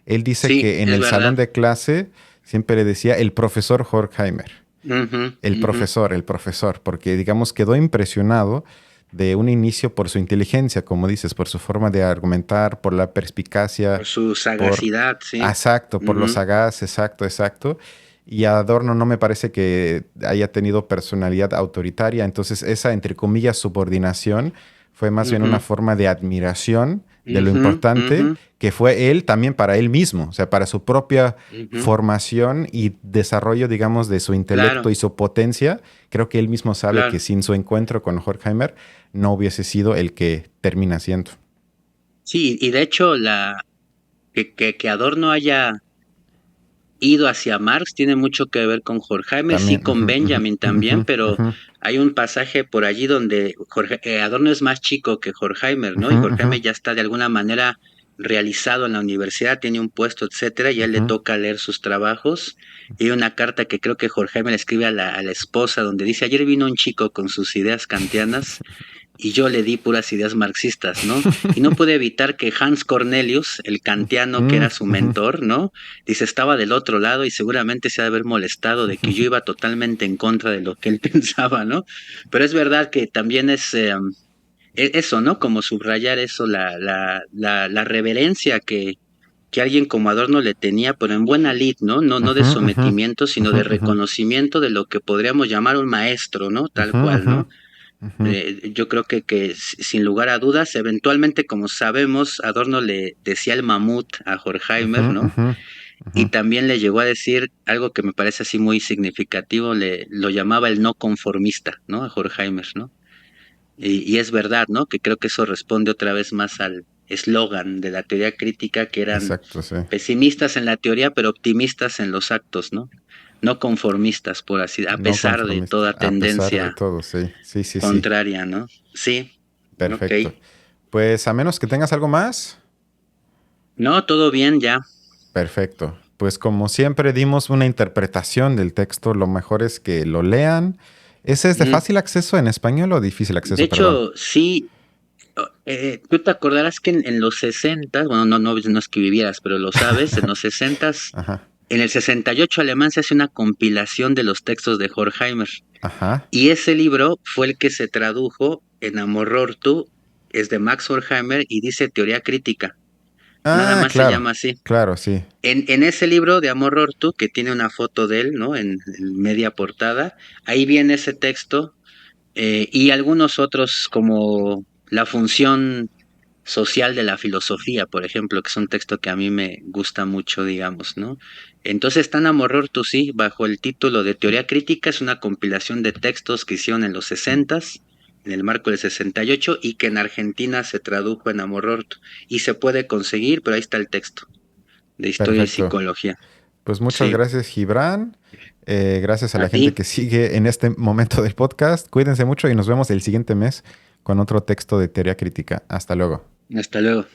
Él dice Sí, que en es el verdad. salón de clase siempre le decía el profesor Horkheimer, Ujú, ujú, el profesor, porque, digamos, quedó impresionado de un inicio por su inteligencia, como dices, por su forma de argumentar, por la perspicacia, por su por, sagacidad, sí. exacto, por lo Ujú, sagaz, exacto, exacto. Y Adorno no me parece que haya tenido personalidad autoritaria, entonces esa, entre comillas, subordinación fue más bien una ujú, forma de admiración de lo ujú, ujú, importante que fue él también para él mismo, o sea, para su propia ujú. formación y desarrollo, digamos, de su intelecto Claro, y su potencia. Creo que él mismo sabe que claro. sin su encuentro con Horkheimer no hubiese sido el que termina siendo. Sí, y de hecho que Adorno haya ido hacia Marx, tiene mucho que ver con Horkheimer, sí También. con Ujú, ujú, Benjamin también, pero ujú, hay un pasaje por allí donde Adorno es más chico que Horkheimer, ¿no? Y ujú, ujú, Horkheimer ya está de alguna manera realizado en la universidad, tiene un puesto, etcétera, y a él le ujú. toca leer sus trabajos. Y hay una carta que creo que Horkheimer le escribe a la esposa donde dice, ayer vino un chico con sus ideas kantianas y yo le di puras ideas marxistas, ¿no? Y no pude evitar que Hans Cornelius, el kantiano que Mm, era su ujú. mentor, ¿no? Dice, estaba del otro lado y seguramente se ha de haber molestado de que yo iba totalmente en contra de lo que él pensaba, ¿no? Pero es verdad que también es eso, ¿no? Como subrayar eso, la reverencia que alguien como Adorno le tenía, pero en buena lid, ¿no? No de Ujú, ujú, sometimiento, sino ujú, de ujú, reconocimiento de lo que podríamos llamar un maestro, ¿no? Tal ujú, cual, ujú, ¿no? ujú. Yo creo que sin lugar a dudas, eventualmente, como sabemos, Adorno le decía el mamut a Ujú, Horkheimer, ¿no? ujú, ujú. Y también le llegó a decir algo que me parece así muy significativo, lo llamaba el no conformista, ¿no? A Horkheimer, ¿no? Y es verdad, ¿no? Que creo que eso responde otra vez más al eslogan de la teoría crítica, que eran Exacto, sí. pesimistas en la teoría, pero optimistas en los actos, ¿no? No conformistas, por así, a No pesar de conformistas, toda a pesar de tendencia todo, sí. Sí, sí, sí. contraria, ¿no? Sí, ok. Perfecto. Pues a menos que tengas algo más, No, todo bien ya. perfecto. Pues como siempre dimos una interpretación del texto, lo mejor es que lo lean. ¿Ese es de Mm. fácil acceso en español o difícil De acceso, perdón? hecho, sí, tú te acordarás que en los 60, bueno, no es que vivieras, pero lo sabes, en los 60, Ajá, en el 68 alemán se hace una compilación de los textos de Horkheimer. ajá. Y ese libro fue el que se tradujo en Amor Rortu, es de Max Horkheimer y dice teoría crítica. Nada Ah, más se claro, llama así. claro, sí. En ese libro de Amor Rortu, que tiene una foto de él, ¿no? En media portada, ahí viene ese texto y algunos otros como La función social de la filosofía, por ejemplo, que es un texto que a mí me gusta mucho, digamos, ¿no? Entonces, Stan Amorortu, sí, bajo el título de Teoría Crítica, es una compilación de textos que hicieron en los 60, en el marco del 68, y que en Argentina se tradujo en Amorortu. Y se puede conseguir, pero ahí está el texto de Historia y Perfecto. Psicología. Pues muchas Sí, gracias, Gibran. Gracias a a la ti. gente que sigue en este momento del podcast. Cuídense mucho y nos vemos el siguiente mes con otro texto de teoría crítica. Hasta luego. Hasta luego.